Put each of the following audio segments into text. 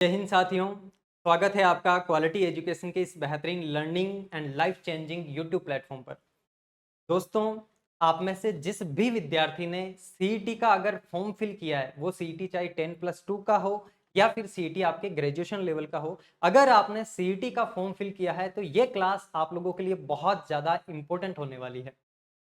जय हिंद साथियों। स्वागत है आपका क्वालिटी एजुकेशन के इस बेहतरीन learning and life changing YouTube platform पर। दोस्तों, आप में से जिस भी विद्यार्थी ने सीईटी का अगर फॉर्म फिल किया है, वो सीईटी चाहे 10+2 का हो या फिर सीईटी आपके ग्रेजुएशन लेवल का हो, अगर आपने सीईटी का फॉर्म फिल किया है तो ये क्लास आप लोगों के लिए बहुत ज्यादा इंपॉर्टेंट होने वाली है।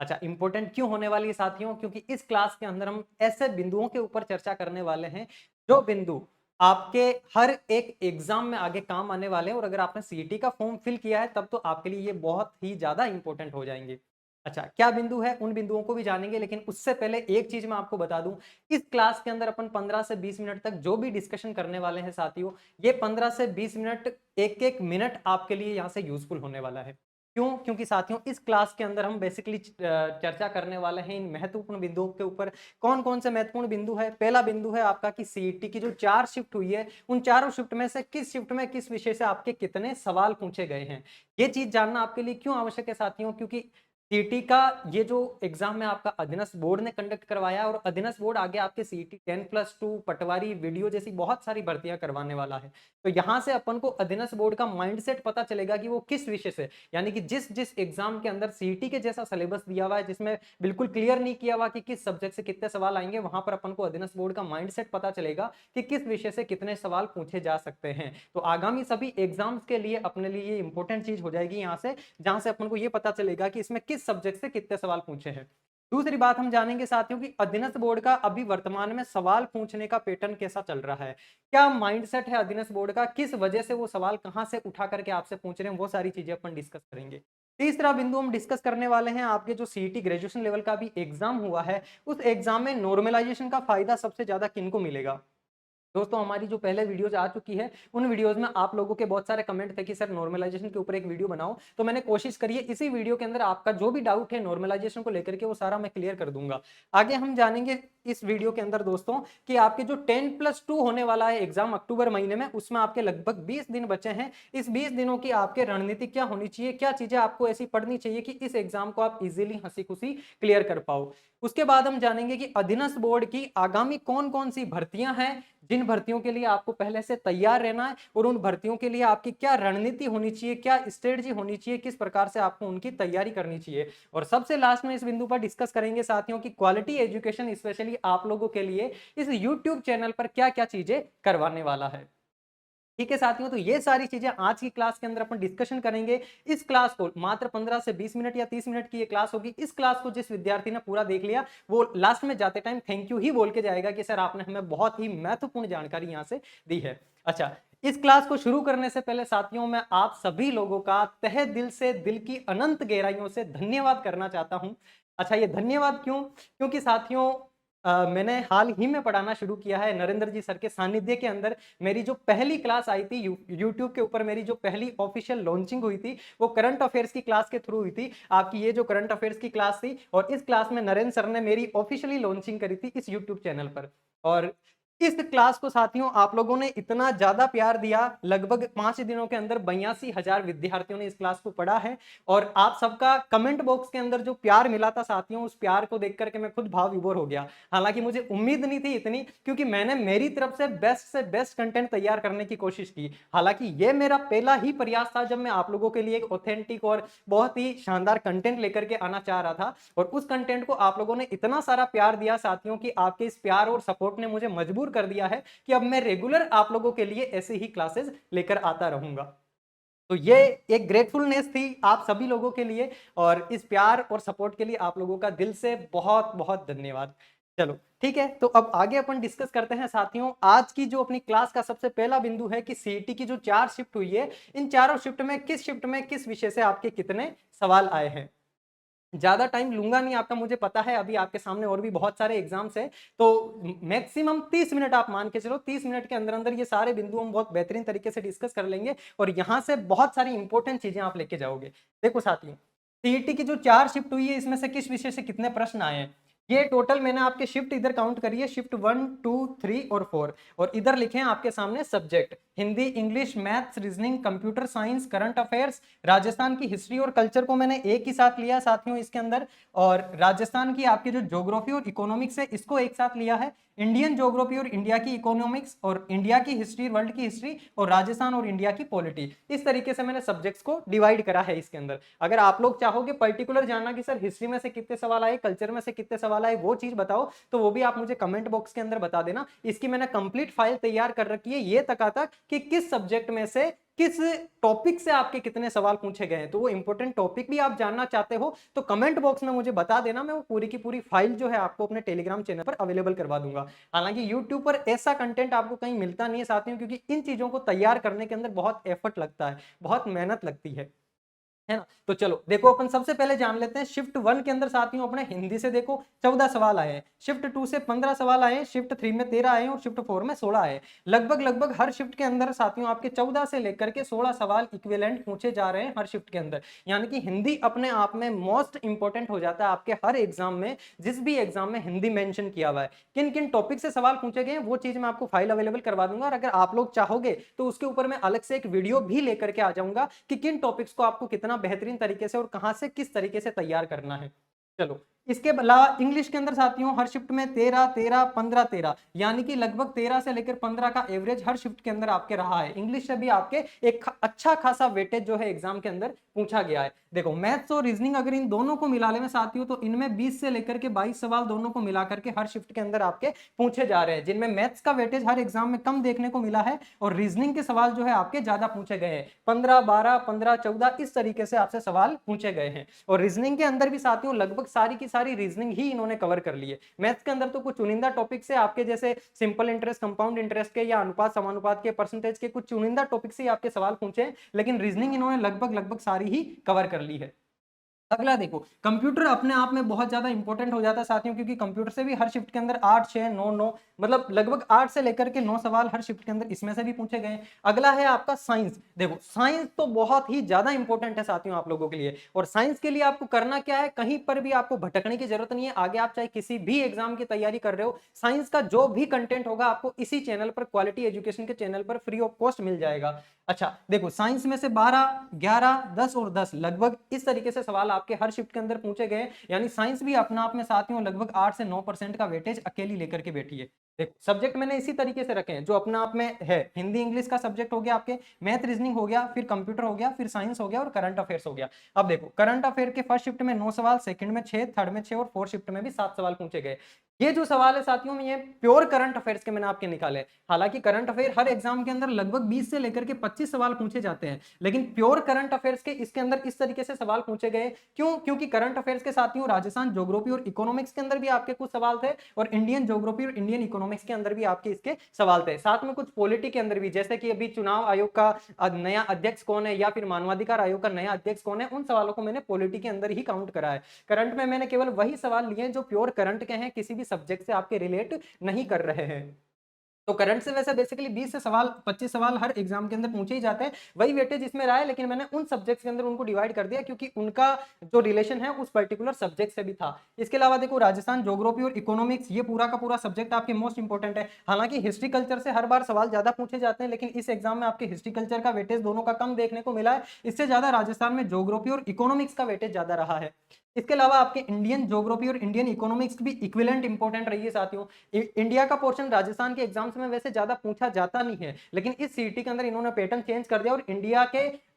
अच्छा, इंपॉर्टेंट क्यों होने वाली है साथियों? क्योंकि इस क्लास के अंदर हम ऐसे बिंदुओं के ऊपर चर्चा करने वाले हैं जो बिंदु आपके हर एक एग्जाम में आगे काम आने वाले हैं, और अगर आपने सीईटी का फॉर्म फिल किया है तब तो आपके लिए ये बहुत ही ज्यादा इंपॉर्टेंट हो जाएंगे। अच्छा, क्या बिंदु है, उन बिंदुओं को भी जानेंगे, लेकिन उससे पहले एक चीज मैं आपको बता दूं। इस क्लास के अंदर अपन 15 से 20 मिनट तक जो भी डिस्कशन करने वाले हैं साथियों, ये 15 से 20 मिनट, एक एक मिनट आपके लिए यहां से यूजफुल होने वाला है। क्यों? क्योंकि साथियों, इस क्लास के अंदर हम बेसिकली चर्चा करने वाले हैं इन महत्वपूर्ण बिंदुओं के ऊपर। कौन कौन से महत्वपूर्ण बिंदु है? पहला बिंदु है आपका कि सीईटी की जो 4 शिफ्ट हुई है, उन चारों शिफ्ट में से किस शिफ्ट में किस विषय से आपके कितने सवाल पूछे गए हैं। ये चीज जानना आपके लिए क्यों आवश्यक है साथियों? क्योंकि सीईटी का ये जो एग्जाम है आपका अधीनस्थ बोर्ड ने कंडक्ट करवाया, और अधीनस्थ बोर्ड आगे आपके सीईटी 10+2, पटवारी, वीडियो जैसी बहुत सारी भर्तियां करवाने वाला है। तो यहां से अपन को अधीनस्थ बोर्ड का माइंडसेट पता चलेगा कि वो किस विषय से, यानी कि जिस जिस एग्जाम के अंदर सीईटी के जैसा सिलेबस दिया हुआ है, जिसमें बिल्कुल क्लियर नहीं किया हुआ कि किस सब्जेक्ट से कितने सवाल आएंगे, वहां पर अपन को अधीनस्थ बोर्ड का माइंडसेट पता चलेगा कि किस विषय से कितने सवाल पूछे जा सकते हैं। तो आगामी सभी एग्जाम्स के लिए अपने लिए ये इंपॉर्टेंट चीज हो जाएगी यहाँ से, जहां से अपन को ये पता चलेगा कि इसमें किस सब्जेक्ट से कितने सवाल पूछे हैं। दूसरी बात हम जानेंगे साथियों कि अधीनस्थ बोर्ड का अभी वर्तमान में सवाल पूछने का पैटर्न कैसा चल रहा है, क्या माइंडसेट है अधीनस्थ बोर्ड का, किस वजह से वो सवाल कहां से उठा करके आपसे पूछ रहे हैं, वो सारी चीजें अपन डिस्कस करेंगे। तीसरा बिंदु हम डिस्कस करने वाले हैं, आपके जो सीईटी ग्रेजुएशन लेवल का भी एग्जाम हुआ है, उस एग्जाम में नॉर्मलाइजेशन का फायदा सबसे ज्यादा किनको मिलेगा। दोस्तों, हमारी जो पहले वीडियोज आ चुकी है, उन वीडियोज में आप लोगों के बहुत सारे कमेंट थे कि सर नॉर्मलाइजेशन के ऊपर एक वीडियो बनाओ, तो मैंने कोशिश करी है इसी वीडियो के अंदर आपका जो भी डाउट है नॉर्मलाइजेशन को लेकर के, वो सारा मैं क्लियर कर दूंगा। आगे हम जानेंगे इस वीडियो के अंदर दोस्तों कि आपके जो 10+2 होने वाला है एग्जाम अक्टूबर महीने में, उसमें आपके लगभग 20 दिन बचे हैं। इस 20 दिनों की आपके रणनीति क्या होनी चाहिए, क्या चीजें आपको ऐसी पढ़नी चाहिए कि इस एग्जाम को आप इजीली हंसी खुशी क्लियर कर पाओ। उसके बाद हम जानेंगे कि अधीनस्थ बोर्ड की आगामी कौन कौन सी भर्तियां हैं, जिन भर्तियों के लिए आपको पहले से तैयार रहना है, और उन भर्तियों के लिए आपकी क्या रणनीति होनी चाहिए, क्या स्ट्रेटजी होनी चाहिए, किस प्रकार से आपको उनकी तैयारी करनी चाहिए। और सबसे लास्ट में इस बिंदु पर डिस्कस करेंगे साथियों की क्वालिटी एजुकेशन स्पेशली आप लोगों के लिए इस यूट्यूब चैनल पर क्या क्या चीजें करवाने वाला है। ठीक है साथियों, तो ये सारी चीजें आज की क्लास के अंदर अपन डिस्कशन करेंगे। इस क्लास को मात्र 15 से 20 मिनट या 30 मिनट की ये क्लास होगी। इस क्लास को जिस विद्यार्थी ने पूरा देख लिया, वो लास्ट में जाते टाइम थैंक यू ही बोल के जाएगा कि सर आपने हमें बहुत ही महत्वपूर्ण जानकारी यहां से दी है। अच्छा, इस क्लास को शुरू करने से पहले साथियों, मैं आप सभी लोगों का तहे दिल से, दिल की अनंत गहराइयों से धन्यवाद करना चाहता हूं। अच्छा, ये धन्यवाद क्यों? क्योंकि साथियों, मैंने हाल ही में पढ़ाना शुरू किया है नरेंद्र जी सर के सानिध्य के अंदर। मेरी जो पहली क्लास आई थी यूट्यूब के ऊपर, मेरी जो पहली ऑफिशियल लॉन्चिंग हुई थी, वो करंट अफेयर्स की क्लास के थ्रू हुई थी। आपकी ये जो करंट अफेयर्स की क्लास थी, और इस क्लास में नरेंद्र सर ने मेरी ऑफिशियली लॉन्चिंग करी थी इस यूट्यूब चैनल पर। और इस क्लास को साथियों आप लोगों ने इतना ज्यादा प्यार दिया, लगभग 5 दिनों के अंदर 82,000 विद्यार्थियों ने इस क्लास को पढ़ा है। और आप सबका कमेंट बॉक्स के अंदर जो प्यार मिला था साथियों, उस प्यार को देख करके मैं खुद भाव विभोर हो गया। हालांकि मुझे उम्मीद नहीं थी इतनी, क्योंकि मैंने मेरी तरफ से बेस्ट कंटेंट तैयार करने की कोशिश की। हालांकि ये मेरा पहला ही प्रयास था जब मैं आप लोगों के लिए एक ऑथेंटिक और बहुत ही शानदार कंटेंट लेकर के आना चाह रहा था। और उस कंटेंट को आप लोगों ने इतना सारा प्यार दिया साथियों कि आपके इस प्यार और सपोर्ट ने मुझे मजबूर कर दिया है कि अब मैं रेगुलर आप लोगों के लिए ऐसे ही क्लासेस लेकर आता रहूंगा। तो ये एक ग्रेटफुलनेस थी आप सभी लोगों के लिए, और इस प्यार और सपोर्ट के लिए आप लोगों का दिल से बहुत बहुत धन्यवाद। चलो ठीक है, तो अब आगे अपन डिस्कस करते हैं साथियों। आज की जो अपनी क्लास का सबसे पहला बिंदु है कि सीईटी की जो 4 शिफ्ट हुई है, इन चारों शिफ्ट में किस विषय से आपके कितने सवाल आए हैं। ज्यादा टाइम लूंगा नहीं आपका, मुझे पता है अभी आपके सामने और भी बहुत सारे एग्जाम्स है, तो मैक्सिमम 30 मिनट आप मान के चलो। 30 मिनट के अंदर अंदर ये सारे बिंदु हम बहुत बेहतरीन तरीके से डिस्कस कर लेंगे, और यहां से बहुत सारी इंपॉर्टेंट चीजें आप लेके जाओगे। देखो साथियों, सीईटी की जो 4 शिफ्ट हुई है, इसमें से किस विषय से कितने प्रश्न आए हैं। ये टोटल मैंने आपके शिफ्ट इधर काउंट करी है, शिफ्ट 1, 2, 3 और 4, और इधर लिखे हैं आपके सामने subject Hindi, English, maths, reasoning, computer science, current affairs. Rajasthan की हिस्ट्री और कल्चर को मैंने एक ही साथ लिया साथियों इसके अंदर, और राजस्थान की आपकी जो ज्योग्राफी और इकोनॉमिक्स है इसको एक साथ लिया है। इंडियन ज्योग्राफी और इंडिया की इकोनॉमिक्स, और इंडिया की हिस्ट्री, वर्ल्ड की हिस्ट्री, और राजस्थान और इंडिया की पॉलिटी। इस तरीके से मैंने सब्जेक्ट्स को डिवाइड करा है इसके अंदर। अगर आप लोग चाहोगे पर्टिकुलर जानना कि सर हिस्ट्री में से कितने सवाल आए, कल्चर में से कितने सवाल आए, वो चीज बताओ, तो वो भी आप मुझे कमेंट बॉक्स के अंदर बता देना। इसकी मैंने कंप्लीट फाइल तैयार कर रखी है ये तक कि किस सब्जेक्ट में से किस टॉपिक से आपके कितने सवाल पूछे गए हैं। तो वो इंपॉर्टेंट टॉपिक भी आप जानना चाहते हो तो कमेंट बॉक्स में मुझे बता देना, मैं वो पूरी की पूरी फाइल जो है आपको अपने टेलीग्राम चैनल पर अवेलेबल करवा दूंगा। हालांकि यूट्यूब पर ऐसा कंटेंट आपको कहीं मिलता नहीं है साथियों, क्योंकि इन चीजों को तैयार करने के अंदर बहुत एफर्ट लगता है, बहुत मेहनत लगती है ना। तो चलो देखो, अपन सबसे पहले जान लेते हैं शिफ्ट 1 के अंदर साथियों अपने हिंदी से देखो 14 सवाल आए हैं, शिफ्ट 2 से 15 सवाल आए हैं, शिफ्ट 3 में 13 आए हैं, और शिफ्ट 4 में 16 आए हैं। लगभग हर शिफ्ट के अंदर साथियों आपके 14 से लेकर के 16 सवाल इक्विवेलेंट पूछे जा रहे हैं हर शिफ्ट के अंदर। यानी कि हिंदी अपने आप में मोस्ट इंपॉर्टेंट हो जाता है आपके हर एग्जाम में। जिस भी एग्जाम में हिंदी मेंशन किया हुआ है, किन किन टॉपिक से सवाल पूछे गए हैं, वो चीज मैं आपको फाइल अवेलेबल करवा दूंगा। और अगर आप लोग चाहोगे तो उसके ऊपर मैं अलग से एक वीडियो भी लेकर के आ जाऊंगा कि किन टॉपिक्स को आपको कितना बेहतरीन तरीके से और कहां से किस तरीके से तैयार करना है। चलो, इसके अलावा इंग्लिश के अंदर साथियों हर शिफ्ट में 13 13 15 13, यानी कि लगभग 13 से लेकर 15 का एवरेज हर शिफ्ट के अंदर आपके रहा है। इंग्लिश से भी आपके एक अच्छा खासा वेटेज जो है एग्जाम के अंदर पूछा गया है। देखो, मैथ्स और रीजनिंग अगर इन दोनों को मिला ले में साथियों, तो इनमें 20 से लेकर के 22 सवाल दोनों को मिला करके हर शिफ्ट के अंदर आपके पूछे जा रहे हैं, जिनमें मैथ्स का वेटेज हर एग्जाम में कम देखने को मिला है, और रीजनिंग के सवाल जो है आपके ज्यादा पूछे गए हैं। 15 12 15 14 इस तरीके से आपसे सवाल पूछे गए हैं। और रीजनिंग के अंदर भी साथियों लगभग सारी की सारी रीजनिंग ही इन्होंने कवर कर ली है। मैथ्स के अंदर तो कुछ चुनिंदा टॉपिक से आपके जैसे सिंपल इंटरेस्ट, कंपाउंड इंटरेस्ट के, या अनुपात समानुपात के, परसेंटेज के कुछ चुनिंदा टॉपिक से आपके सवाल पूछे हैं, लेकिन रीजनिंग इन्होंने लगभग सारी ही कवर कर ली है। अगला देखो, कंप्यूटर अपने आप में बहुत ज्यादा इंपॉर्टेंट हो जाता है साथियों, क्योंकि कंप्यूटर से भी हर शिफ्ट के अंदर 8 6 9 9 मतलब लगभग 8 से लेकर के 9 सवाल हर शिफ्ट के अंदर इसमें से भी पूछे गए। अगला है आपका साइंस। देखो, साइंस तो बहुत ही ज्यादा इंपॉर्टेंट है साथियों आप लोगों के लिए। और साइंस के लिए आपको करना क्या है, कहीं पर भी आपको भटकने की जरूरत नहीं है। आगे आप चाहे किसी भी एग्जाम की तैयारी कर रहे हो, साइंस का जो भी कंटेंट होगा आपको इसी चैनल पर, क्वालिटी एजुकेशन के चैनल पर फ्री ऑफ कॉस्ट मिल जाएगा। अच्छा देखो, साइंस में से 12 11 10 और 10 लगभग इस तरीके से सवाल आपके हर शिफ्ट के अंदर पूछे गए। यानी साइंस भी अपना आप में साथियों लगभग 8 से 9% का वेटेज अकेली लेकर के बैठी है। देखो, सब्जेक्ट मैंने इसी तरीके से रखे हैं जो अपना आप में है। हिंदी इंग्लिश का सब्जेक्ट हो गया आपके, मैथ रीजनिंग हो गया, फिर कंप्यूटर हो गया, फिर साइंस हो गया, और करंट अफेयर्स हो गया। अब देखो, करंट अफेयर के फर्स्ट शिफ्ट में 9 सवाल, सेकंड में 6, थर्ड में 6, और फोर्थ शिफ्ट में भी 7 सवाल पूछे गए। ये जो सवाल है साथियों में, ये प्योर करंट अफेयर्स के मैंने आपके निकाले। हालांकि करंट अफेयर हर एग्जाम के अंदर लगभग 20 से लेकर के 25 सवाल पूछे जाते हैं, लेकिन प्योर करंट अफेयर्स के इसके अंदर इस तरीके से सवाल पूछे गए। क्यों? क्योंकि करंट अफेयर्स के साथियों राजस्थान ज्योग्राफी और इकोनॉमिक्स के अंदर भी आपके कुछ सवाल थे, और इंडियन ज्योग्राफी और इंडियन इकोनॉमिक्स के अंदर भी आपके इसके सवाल थे। साथ में कुछ पॉलिटी के अंदर भी, जैसे कि अभी चुनाव आयोग का नया अध्यक्ष कौन है, या फिर मानवाधिकार आयोग का नया अध्यक्ष कौन है, उन सवालों को मैंने पॉलिटी के अंदर ही काउंट करा है। करंट में मैंने केवल वही सवाल लिए जो प्योर करंट के हैं, किसी भी सब्जेक्ट से आपके रिलेट नहीं कर रहे हैं। तो करंट से वैसे बेसिकली 20 से सवाल 25 सवाल हर एग्जाम के अंदर पूछे ही जाते हैं, वही वेटेज इसमें रहा है। लेकिन मैंने उन सब्जेक्ट्स के अंदर उनको डिवाइड कर दिया, क्योंकि उनका जो रिलेशन है उस पर्टिकुलर सब्जेक्ट से भी था। इसके अलावा देखो, राजस्थान ज्योग्राफी और इकोनॉमिक्स, ये पूरा का पूरा सब्जेक्ट आपके मोस्ट इंपॉर्टेंट है। हालांकि हिस्ट्री कल्चर से हर बार सवाल ज्यादा पूछे जाते हैं, लेकिन इस एग्जाम में आपके हिस्ट्री कल्चर का वेटेज दोनों का कम देखने को मिला है। इससे ज्यादा राजस्थान में ज्योग्राफी और इकोनॉमिक्स का वेटेज ज्यादा रहा है। इसके अलावा आपके इंडियन ज्योग्राफी और इंडियन इकोनॉमिक्स भी इक्विवेलेंट इंपॉर्टेंट रही है साथियों। इंडिया का पोर्शन राजस्थान के एग्जाम्स में वैसे ज्यादा पूछा जाता नहीं है, लेकिन इस सीईटी के अंदर इन्होंने पैटर्न चेंज कर दिया, और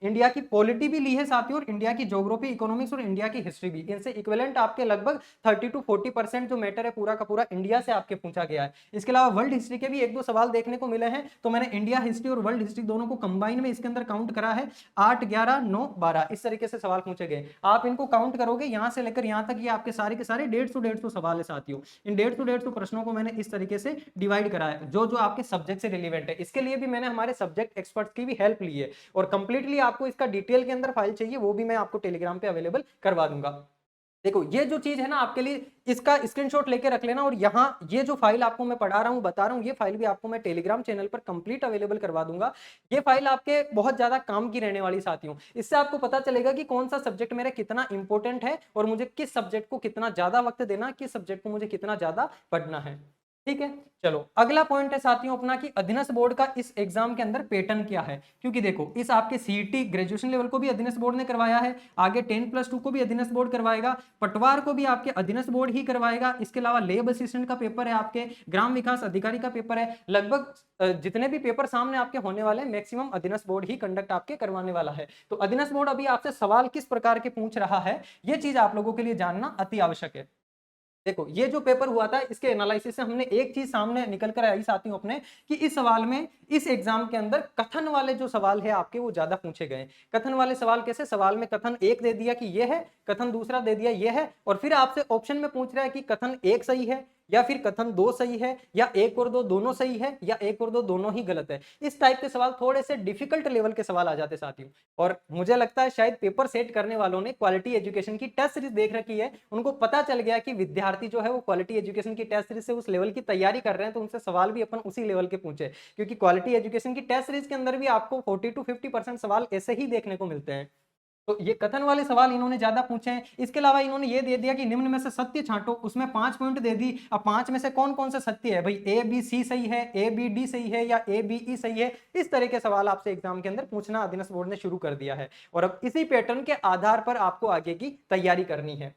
इंडिया की पॉलिटी भी ली है साथियों, और इंडिया की ज्योग्राफी, इकोनॉमिक्स और इंडिया की हिस्ट्री भी। इनसे इक्विवेलेंट आपके लगभग 30 to 40% जो मैटर है पूरा का पूरा इंडिया से आपके पूछा गया है। इसके अलावा वर्ल्ड हिस्ट्री के भी एक दो सवाल देखने को मिले हैं, तो मैंने इंडिया हिस्ट्री और वर्ल्ड हिस्ट्री दोनों को कंबाइन में इसके अंदर काउंट करा है। 8 11 9 12 इस तरीके से सवाल पूछे गए। आप इनको काउंट करोगे यहां से लेकर यहां तक, ये आपके सारे के सारे 150 सवाल है साथियों। इन 150 प्रश्नों को मैंने इस तरीके से डिवाइड करा है, जो जो आपके सब्जेक्ट से रिलेवेंट है। इसके लिए भी मैंने हमारे सब्जेक्ट एक्सपर्ट्स की भी हेल्प ली है, और कंप्लीटली आपको इसका डिटेल के अंदर फाइल चाहिए, वो भी मैं आपको टेलीग्राम पे अवेलेबल करवा दूंगा। देखो, ये जो चीज है ना आपके लिए, इसका स्क्रीनशॉट लेके रख लेना। और यहाँ ये जो फाइल आपको मैं पढ़ा रहा हूँ, बता रहा हूँ, ये फाइल भी आपको मैं टेलीग्राम चैनल पर कंप्लीट अवेलेबल करवा दूंगा। ये फाइल आपके बहुत ज्यादा काम की रहने वाली साथियों। इससे आपको पता चलेगा कि कौन सा सब्जेक्ट मेरा कितना इंपॉर्टेंट है, और मुझे किस सब्जेक्ट को कितना ज्यादा वक्त देना, किस सब्जेक्ट को मुझे कितना ज्यादा पढ़ना है। ठीक है। चलो अगला पॉइंट है साथियों अपना कि अधीनस्थ बोर्ड का इस एग्जाम के अंदर पैटर्न क्या है, क्योंकि देखो इस आपके सीईटी ग्रेजुएशन लेवल को भी अधीनस्थ बोर्ड ने करवाया है, आगे 10+2 को भी अधीनस्थ बोर्ड करवाएगा, पटवार को भी आपके अधीनस्थ बोर्ड ही करवाएगा, इसके अलावा लेब असिस्टेंट का पेपर है, आपके ग्राम विकास अधिकारी का पेपर है, लगभग जितने भी पेपर सामने आपके होने वाले हैं मैक्सिमम अधीनस्थ बोर्ड ही कंडक्ट आपके करवाने वाला है। तो अधीनस्थ बोर्ड अभी आपसे सवाल किस प्रकार के पूछ रहा है, ये चीज आप लोगों के लिए जानना अति आवश्यक है। देखो ये जो पेपर हुआ था इसके एनालिसिस से हमने एक चीज सामने निकल कर आई साथियों अपने, कि इस सवाल में इस एग्जाम के अंदर कथन वाले जो सवाल है आपके वो ज्यादा पूछे गए। कथन वाले सवाल कैसे, सवाल में कथन एक दे दिया कि ये है, कथन दूसरा दे दिया ये है, और फिर आपसे ऑप्शन में पूछ रहा है कि कथन एक सही है या फिर कथन दो सही है, या एक और दो दोनों सही है, या एक और दो दोनों ही गलत है। इस टाइप के सवाल थोड़े से डिफिकल्ट लेवल के सवाल आ जाते साथियों। और मुझे लगता है शायद पेपर सेट करने वालों ने क्वालिटी एजुकेशन की टेस्ट सीरीज देख रखी है, उनको पता चल गया कि विद्यार्थी जो है वो क्वालिटी एजुकेशन की टेस्ट सीरीज से उस लेवल की तैयारी कर रहे हैं, तो उनसे सवाल भी अपन उसी लेवल के पूछे, क्योंकि क्वालिटी एजुकेशन की टेस्ट सीरीज के अंदर भी आपको 40 to 50% सवाल ऐसे ही देखने को मिलते हैं। तो ये कथन वाले सवाल इन्होंने ज्यादा पूछे हैं। इसके अलावा इन्होंने ये दे दिया कि निम्न में से सत्य छांटो, उसमें 5 पॉइंट दे दी। अब 5 में से कौन कौन सा सत्य है भाई, ए बी सी सही है, ए बी डी सही है, या ए बी ई सही है। इस तरह के सवाल आपसे एग्जाम के अंदर पूछना अधीनस्थ बोर्ड ने शुरू कर दिया है, और अब इसी पैटर्न के आधार पर आपको आगे की तैयारी करनी है।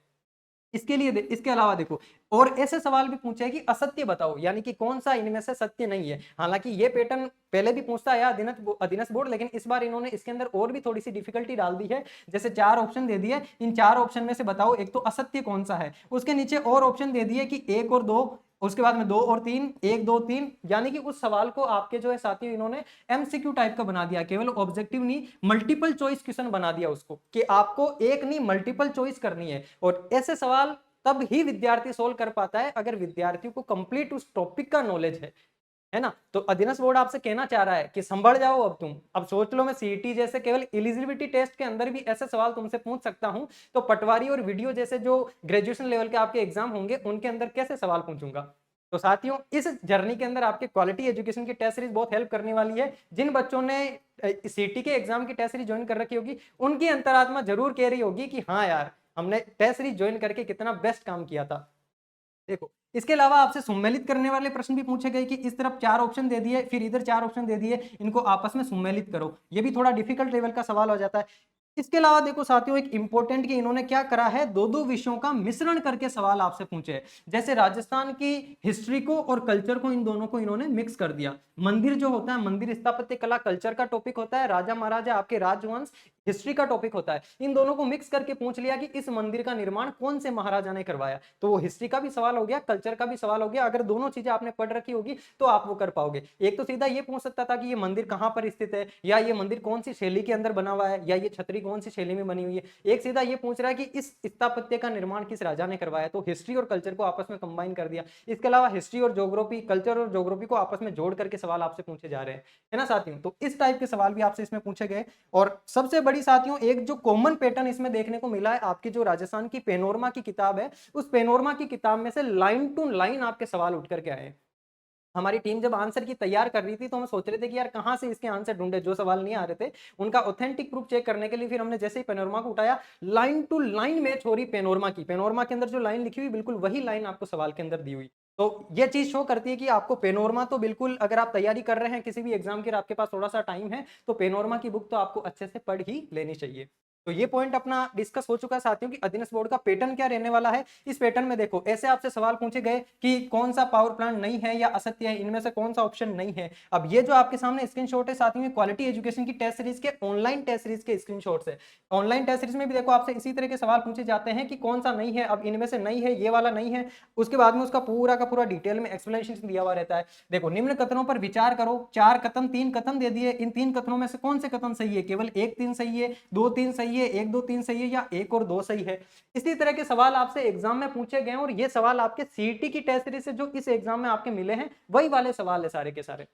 इसके लिए इसके अलावा देखो और ऐसे सवाल भी पूछे कि असत्य बताओ, यानी कि कौन सा इनमें से सत्य नहीं है। हालांकि ये पैटर्न पहले भी पूछता है अधीनस्थ बोर्ड, लेकिन इस बार इन्होंने इसके अंदर और भी थोड़ी सी डिफिकल्टी डाल दी है। जैसे 4 ऑप्शन दे दिए, इन 4 ऑप्शन में से बताओ एक तो असत्य कौन सा है। उसके नीचे और ऑप्शन दे दिए कि 1 और 2, उसके बाद में 2 और 3, 1 2 3, यानी कि उस सवाल को आपके जो है साथियों इन्होंने एमसीक्यू टाइप का बना दिया, केवल ऑब्जेक्टिव नहीं मल्टीपल चॉइस क्वेश्चन बना दिया उसको, कि आपको एक नहीं मल्टीपल चॉइस करनी है। और ऐसे सवाल तब ही विद्यार्थी सोल्व कर पाता है अगर विद्यार्थियों को कंप्लीट उस टॉपिक का नॉलेज है ना। तो अधीनस्थ बोर्ड आपसे कहना चाह रहा है कि संभल जाओ अब तुम। अब सोच लो मैं सीईटी जैसे केवल एलिजिबिलिटी टेस्ट के अंदर भी ऐसे सवाल तुमसे पूछ सकता हूं, तो पटवारी और वीडियो जैसे जो ग्रेजुएशन लेवल के आपके एग्जाम होंगे उनके अंदर कैसे सवाल पूछूंगा। तो साथियों इस जर्नी के अंदर आपके क्वालिटी एजुकेशन की टेस्ट सीरीज बहुत हेल्प करने वाली है। जिन बच्चों ने सीटी के एग्जाम की टेस्ट सीरीज ज्वाइन कर रखी होगी उनकी अंतरात्मा जरूर कह रही होगी कि हाँ यार हमने टेस्ट सीरीज ज्वाइन करके कितना बेस्ट काम किया था। देखो इसके अलावा आपसे सम्मिलित करने वाले प्रश्न भी पूछे गए कि इस तरफ 4 ऑप्शन दे दिए, फिर इधर 4 ऑप्शन दे दिए, इनको आपस में सम्मिलित करो। ये भी थोड़ा डिफिकल्ट लेवल का सवाल हो जाता है। इसके अलावा देखो साथियों एक इंपॉर्टेंट कि इन्होंने क्या करा है, दो दो विषयों का मिश्रण करके सवाल आपसे पूछे। जैसे राजस्थान की हिस्ट्री को और कल्चर को इन दोनों को इन्होंने मिक्स कर दिया। मंदिर जो होता है, मंदिर स्थापत्य कला कल्चर का टॉपिक होता है, राजा महाराजा आपके राजवंश हिस्ट्री का टॉपिक होता है। इन दोनों को मिक्स करके पूछ लिया कि इस मंदिर का निर्माण कौन से महाराजा ने करवाया। तो वो हिस्ट्री का भी सवाल हो गया, कल्चर का भी सवाल हो गया। अगर दोनों चीजें आपने पढ़ रखी होगी तो आप वो कर पाओगे। एक तो सीधा ये पूछ सकता था कि ये मंदिर कहां पर स्थित है, या ये मंदिर कौन सी शैली के अंदर बना हुआ है, या ये छतरी कौन सी शैली में बनी हुई है। एक सीधा ये पूछ रहा है कि इस स्थापत्य का निर्माण किस राजा ने करवाया। तो हिस्ट्री और कल्चर को आपस में कंबाइन कर दिया। इसके अलावा हिस्ट्री और ज्योग्राफी, कल्चर और ज्योग्राफी को आपस में जोड़ करके सवाल आपसे पूछे जा रहे हैं, है ना साथियों। तो इस टाइप के सवाल भी आपसे इसमें पूछे गए। और सबसे बड़ी साथियों एक जो कॉमन पैटर्न इसमें देखने को मिला है, आपकी जो राजस्थान की पेनोरमा की किताब है, उस पेनोरमा की किताब में से लाइन टू लाइन आपके सवाल उठ करके आए। हमारी टीम जब आंसर की तैयार कर रही थी तो हम सोच रहे थे कि यार कहां से इसके आंसर ढूंढे, जो सवाल नहीं आ रहे थे उनका ऑथेंटिक प्रूफ चेक करने के लिए फिर हमने जैसे ही पेनोरमा को उठाया, लाइन टू लाइन मैच हो रही पेनोरमा की। पेनोरमा के अंदर जो लाइन लिखी हुई बिल्कुल वही लाइन आपको सवाल के अंदर दी हुई। तो ये चीज शो करती है कि आपको पेनोरमा तो बिल्कुल, अगर आप तैयारी कर रहे हैं किसी भी एग्जाम की, आपके पास थोड़ा सा टाइम है तो पेनोरमा की बुक तो आपको अच्छे से पढ़ ही लेनी चाहिए। तो ये पॉइंट अपना डिस्कस हो चुका है साथियों कि अधीनस्थ बोर्ड का पैटर्न क्या रहने वाला है। इस पैटर्न में देखो ऐसे आपसे सवाल पूछे गए कि कौन सा पावर प्लांट नहीं है या असत्य है, इनमें से कौन सा ऑप्शन नहीं है। अब ये जो आपके सामने स्क्रीनशॉट है साथियों में क्वालिटी एजुकेशन की टेस्ट सीरीज के ऑनलाइन टेस्ट सीरीज के स्क्रीनशॉट्स है। ऑनलाइन टेस्ट सीरीज में भी देखो आपसे इसी तरह के सवाल पूछे जाते हैं कि कौन सा नहीं है। अब इनमें से नहीं है, ये वाला नहीं है, उसके बाद में उसका पूरा का पूरा डिटेल में एक्सप्लेनेशन दिया हुआ रहता है। देखो निम्न कथनों पर विचार करो, 4 कथन 3 कथन दे दिए, इन 3 कथनों में से कौन से कथन सही है, केवल 1 3 सही है, 2 3 सही है, 1 2 3 सही है, या 1 और 2 सही है। इसी तरह के सवाल आपसे एग्जाम में पूछे गए और ये सवाल आपके सीईटी की टेस्ट सीरीज से जो इस एग्जाम में आपके मिले हैं वही वाले सवाल है सारे के सारे,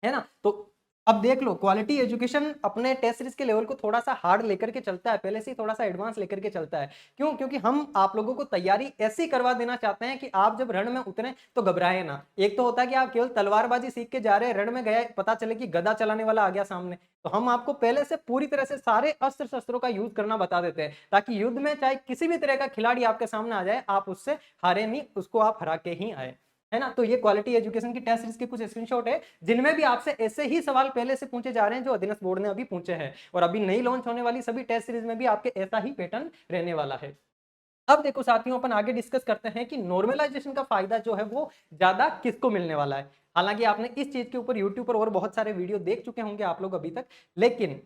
है ना। तो अब देख लो क्वालिटी एजुकेशन अपने टेस्ट सीरीज के लेवल को थोड़ा सा हार्ड लेकर के चलता है, पहले से ही थोड़ा सा एडवांस लेकर के चलता है। क्यों? क्योंकि हम आप लोगों को तैयारी ऐसी करवा देना चाहते हैं कि आप जब रण में उतरे तो घबराए ना। एक तो होता है कि आप केवल तलवारबाजी सीख के जा रहे हैं, रण में गए पता चले कि गदा चलाने वाला आ गया सामने, तो हम आपको पहले से पूरी तरह से सारे अस्त्र शस्त्रों का यूज करना बता देते हैं, ताकि युद्ध में चाहे किसी भी तरह का खिलाड़ी आपके सामने आ जाए आप उससे हारे नहीं, उसको आप हरा के ही आए। है ना। तो ये क्वालिटी एजुकेशन की टेस्ट सीरीज के कुछ स्क्रीनशॉट है जिनमें भी आपसे ऐसे ही सवाल पहले से पूछे जा रहे हैं जो अधीनस्थ बोर्ड ने अभी पूछे हैं, और अभी नई लॉन्च होने वाली सभी टेस्ट सीरीज में भी आपके ऐसा ही पैटर्न रहने वाला है। अब देखो साथियों, अपन आगे डिस्कस करते हैं कि नॉर्मलाइजेशन का फायदा जो है वो ज्यादा किसको मिलने वाला है। हालांकि आपने इस चीज के ऊपर यूट्यूब पर और बहुत सारे वीडियो देख चुके होंगे आप लोग अभी तक, लेकिन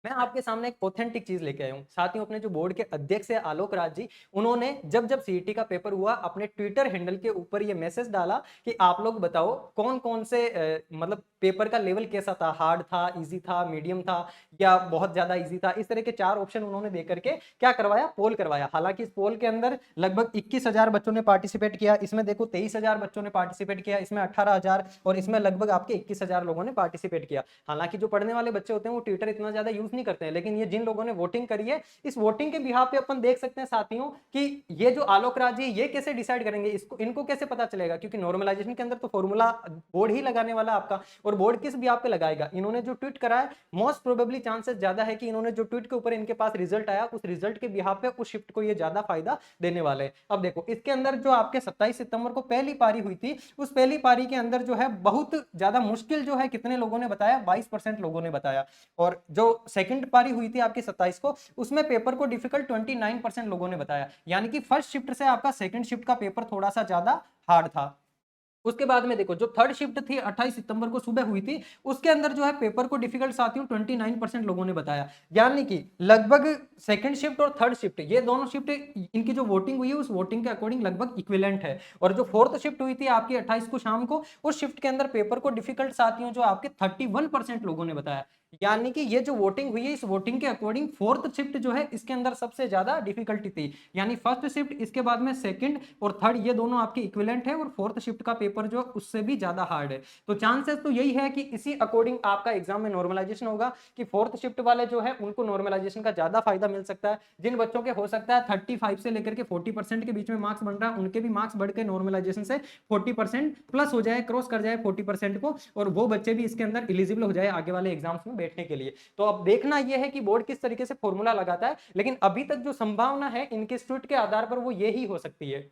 मैं आपके सामने एक ऑथेंटिक चीज लेके आया हूं साथियों। अपने जो बोर्ड के अध्यक्ष है आलोक राज जी, उन्होंने जब जब सीईटी का पेपर हुआ अपने ट्विटर हैंडल के ऊपर ये मैसेज डाला कि आप लोग बताओ कौन कौन से मतलब पेपर का लेवल कैसा था, हार्ड था, इजी था, मीडियम था या बहुत ज्यादा इजी था। इस तरह के 4 ऑप्शन उन्होंने दे करके क्या करवाया, पोल करवाया। हालांकि इस पोल के अंदर लगभग 21,000 बच्चों ने पार्टिसिपेट किया, इसमें देखो 23,000 बच्चों ने पार्टिसिपेट किया, इसमें 18,000 और इसमें लगभग आपके 21,000 लोगों ने पार्टिसिपेट किया। हालांकि जो पढ़ने वाले बच्चे होते हैं वो ट्विटर इतना ज्यादा यूज नहीं करते हैं, लेकिन ये जिन लोगों ने वोटिंग करी है, इस वोटिंग के बिहाफ पे अपन देख सकते हैं साथियों कि ये जो आलोक राज जी ये कैसे डिसाइड करेंगे, इसको इनको कैसे पता चलेगा, क्योंकि नॉर्मलाइजेशन के अंदर तो फॉर्मूला बोर्ड ही लगाने वाला आपका, और बोर्ड किस बिहाफ पे लगाएगा। इन्होंने जो ट्वीट करा है मोस्ट प्रोबेबली चांसेस ज्यादा है कि इन्होंने जो ट्वीट के ऊपर इनके पास रिजल्ट आया उस रिजल्ट के बिहाफ पे उस शिफ्ट को ये ज्यादा फायदा देने वाले हैं। अब देखो इसके अंदर जो आपके 27 सितंबर को पहली पारी हुई थी, उस पहली पारी के अंदर जो है बहुत ज्यादा मुश्किल जो है कितने लोगों ने बताया, 22% लोगों ने बताया। और जो सेकंड पारी हुई थी आपकी 27 को, उसमें पेपर को डिफिकल्ट 29% लोगों ने बताया। यानी कि फर्स्ट शिफ्ट से आपका सेकंड शिफ्ट का पेपर थोड़ा सा ज्यादा हार्ड था। उसके बाद में देखो जो थर्ड शिफ्ट थी 28 सितंबर को सुबह हुई थी, उसके अंदर जो है पेपर को डिफिकल्ट साथियों 29% लोगों ने बताया। यानी कि लगभग सेकंड शिफ्ट और थर्ड शिफ्ट ये दोनों शिफ्ट इनकी जो वोटिंग हुई है उस वोटिंग के अकॉर्डिंग लगभग इक्विवेलेंट है। और जो फोर्थ शिफ्ट हुई थी आपकी 28 को शाम को, उस शिफ्ट के अंदर पेपर को डिफिकल्ट साथियों जो आपके 31% लोगों ने बताया। यानी कि ये जो वोटिंग हुई है इस वोटिंग के अकॉर्डिंग फोर्थ शिफ्ट जो है इसके अंदर सबसे ज्यादा डिफिकल्टी थी। यानी फर्स्ट शिफ्ट, इसके बाद में सेकंड और थर्ड ये दोनों आपके इक्विवेलेंट है, और फोर्थ शिफ्ट का पेपर जो उससे भी ज्यादा हार्ड है। तो चांसेस तो यही है कि इसी अकॉर्डिंग आपका एग्जाम में नॉर्मलाइजेशन होगा कि फोर्थ शिफ्ट वाले जो है उनको नॉर्मलाइजेशन का ज्यादा फायदा मिल सकता है। जिन बच्चों के हो सकता है 35 से लेकर के 40% के बीच में मार्क्स बन रहा है, उनके भी मार्क्स बढ़ के नॉर्मलाइजेशन से 40% प्लस हो जाए, क्रॉस कर जाए 40% को, और वो बच्चे भी इसके अंदर इलिजिबल हो जाए आगे वाले एग्जाम्स में बैठने के लिए। तो अब देखना यह है कि बोर्ड किस तरीके से फॉर्मूला लगाता है, लेकिन अभी तक जो संभावना है इनके इंस्टीट्यूट के आधार पर वो यही हो सकती है।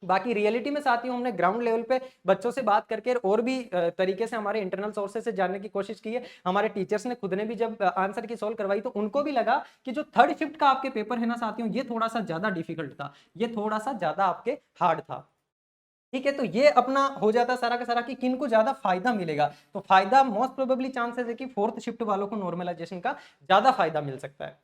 बाकी रियलिटी में साथियों हमने ग्राउंड लेवल पे बच्चों से बात करके और भी तरीके से हमारे इंटरनल सोर्सेज से जानने की कोशिश की है। हमारे टीचर्स ने खुद ने भी जब आंसर की सॉल्व करवाई तो उनको भी लगा कि जो थर्ड शिफ्ट का आपके पेपर है ना साथियों, ये थोड़ा सा ज्यादा डिफिकल्ट था, ये थोड़ा सा ज्यादा आपके हार्ड था। ठीक है, तो ये अपना हो जाता सारा का सारा कि किन को ज्यादा फायदा मिलेगा। तो फायदा मोस्ट प्रोबेबली चांसेस है कि फोर्थ शिफ्ट वालों को नॉर्मलाइजेशन का ज्यादा फायदा मिल सकता है।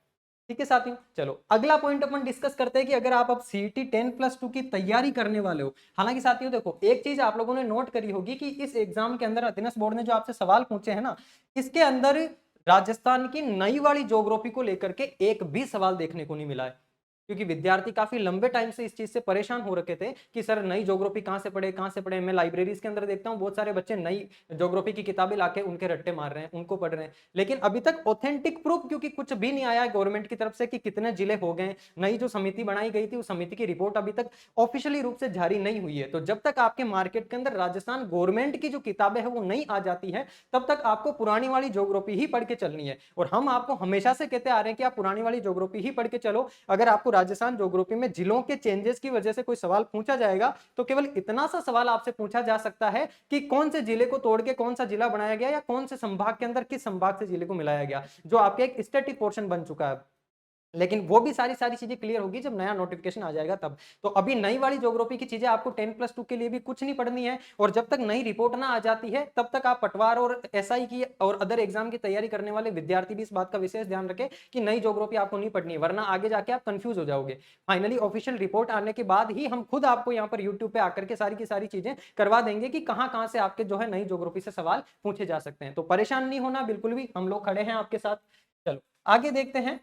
ठीक है साथियों, चलो अगला पॉइंट अपन डिस्कस करते हैं कि अगर आप अब सीईटी 10+2 की तैयारी करने वाले हो। हालांकि साथियों देखो एक चीज आप लोगों ने नोट करी होगी कि इस एग्जाम के अंदर अधीनस्थ बोर्ड ने जो आपसे सवाल पूछे हैं ना, इसके अंदर राजस्थान की नई वाली ज्योग्राफी को लेकर के एक भी सवाल देखने को नहीं मिला है। क्योंकि विद्यार्थी काफी लंबे टाइम से इस चीज से परेशान हो रखे थे कि सर नई ज्योग्राफी कहां से पढ़े, कहां से पढ़े। मैं लाइब्रेरीज के अंदर देखता हूँ बहुत सारे बच्चे नई ज्योग्राफी की किताबें लाके उनके रट्टे मार रहे हैं, उनको पढ़ रहे हैं, लेकिन अभी तक ऑथेंटिक प्रूफ क्योंकि कुछ भी नहीं आया है गवर्नमेंट की तरफ से कि कितने जिले हो गए। नई जो समिति बनाई गई थी उस समिति की रिपोर्ट अभी तक ऑफिशियली रूप से जारी नहीं हुई है। तो जब तक आपके मार्केट के अंदर राजस्थान गवर्नमेंट की जो किताबें है वो नहीं आ जाती है, तब तक आपको पुरानी वाली ज्योग्राफी ही पढ़ के चलनी है। और हम आपको हमेशा से कहते आ रहे हैं कि आप पुरानी वाली ज्योग्राफी ही पढ़ के चलो। अगर आपको राजस्थान ज्योग्राफी में जिलों के चेंजेस की वजह से कोई सवाल पूछा जाएगा तो केवल इतना सा सवाल आपसे पूछा जा सकता है कि कौन से जिले को तोड़ के कौन सा जिला बनाया गया, या कौन से संभाग के अंदर किस संभाग से जिले को मिलाया गया, जो आपके एक स्टैटिक पोर्शन बन चुका है। लेकिन वो भी सारी सारी चीजें क्लियर होगी जब नया नोटिफिकेशन आ जाएगा तब। तो अभी नई वाली ज्योग्राफी की चीजें आपको 10+2 के लिए भी कुछ नहीं पढ़नी है, और जब तक नई रिपोर्ट ना आ जाती है तब तक आप पटवार और एसआई की और अदर एग्जाम की तैयारी करने वाले विद्यार्थी भी इस बात का विशेष ध्यान रखें कि नई ज्योग्राफी आपको नहीं पढ़नी है, वरना आगे जाके आप कंफ्यूज हो जाओगे। फाइनली ऑफिशियल रिपोर्ट आने के बाद ही हम खुद आपको यहाँ पर यूट्यूब पे आकर के सारी की सारी चीजें करवा देंगे कि कहाँ कहाँ से आपके जो है नई ज्योग्राफी से सवाल पूछे जा सकते हैं। तो परेशान नहीं होना बिल्कुल भी, हम लोग खड़े हैं आपके साथ। चलो आगे देखते हैं।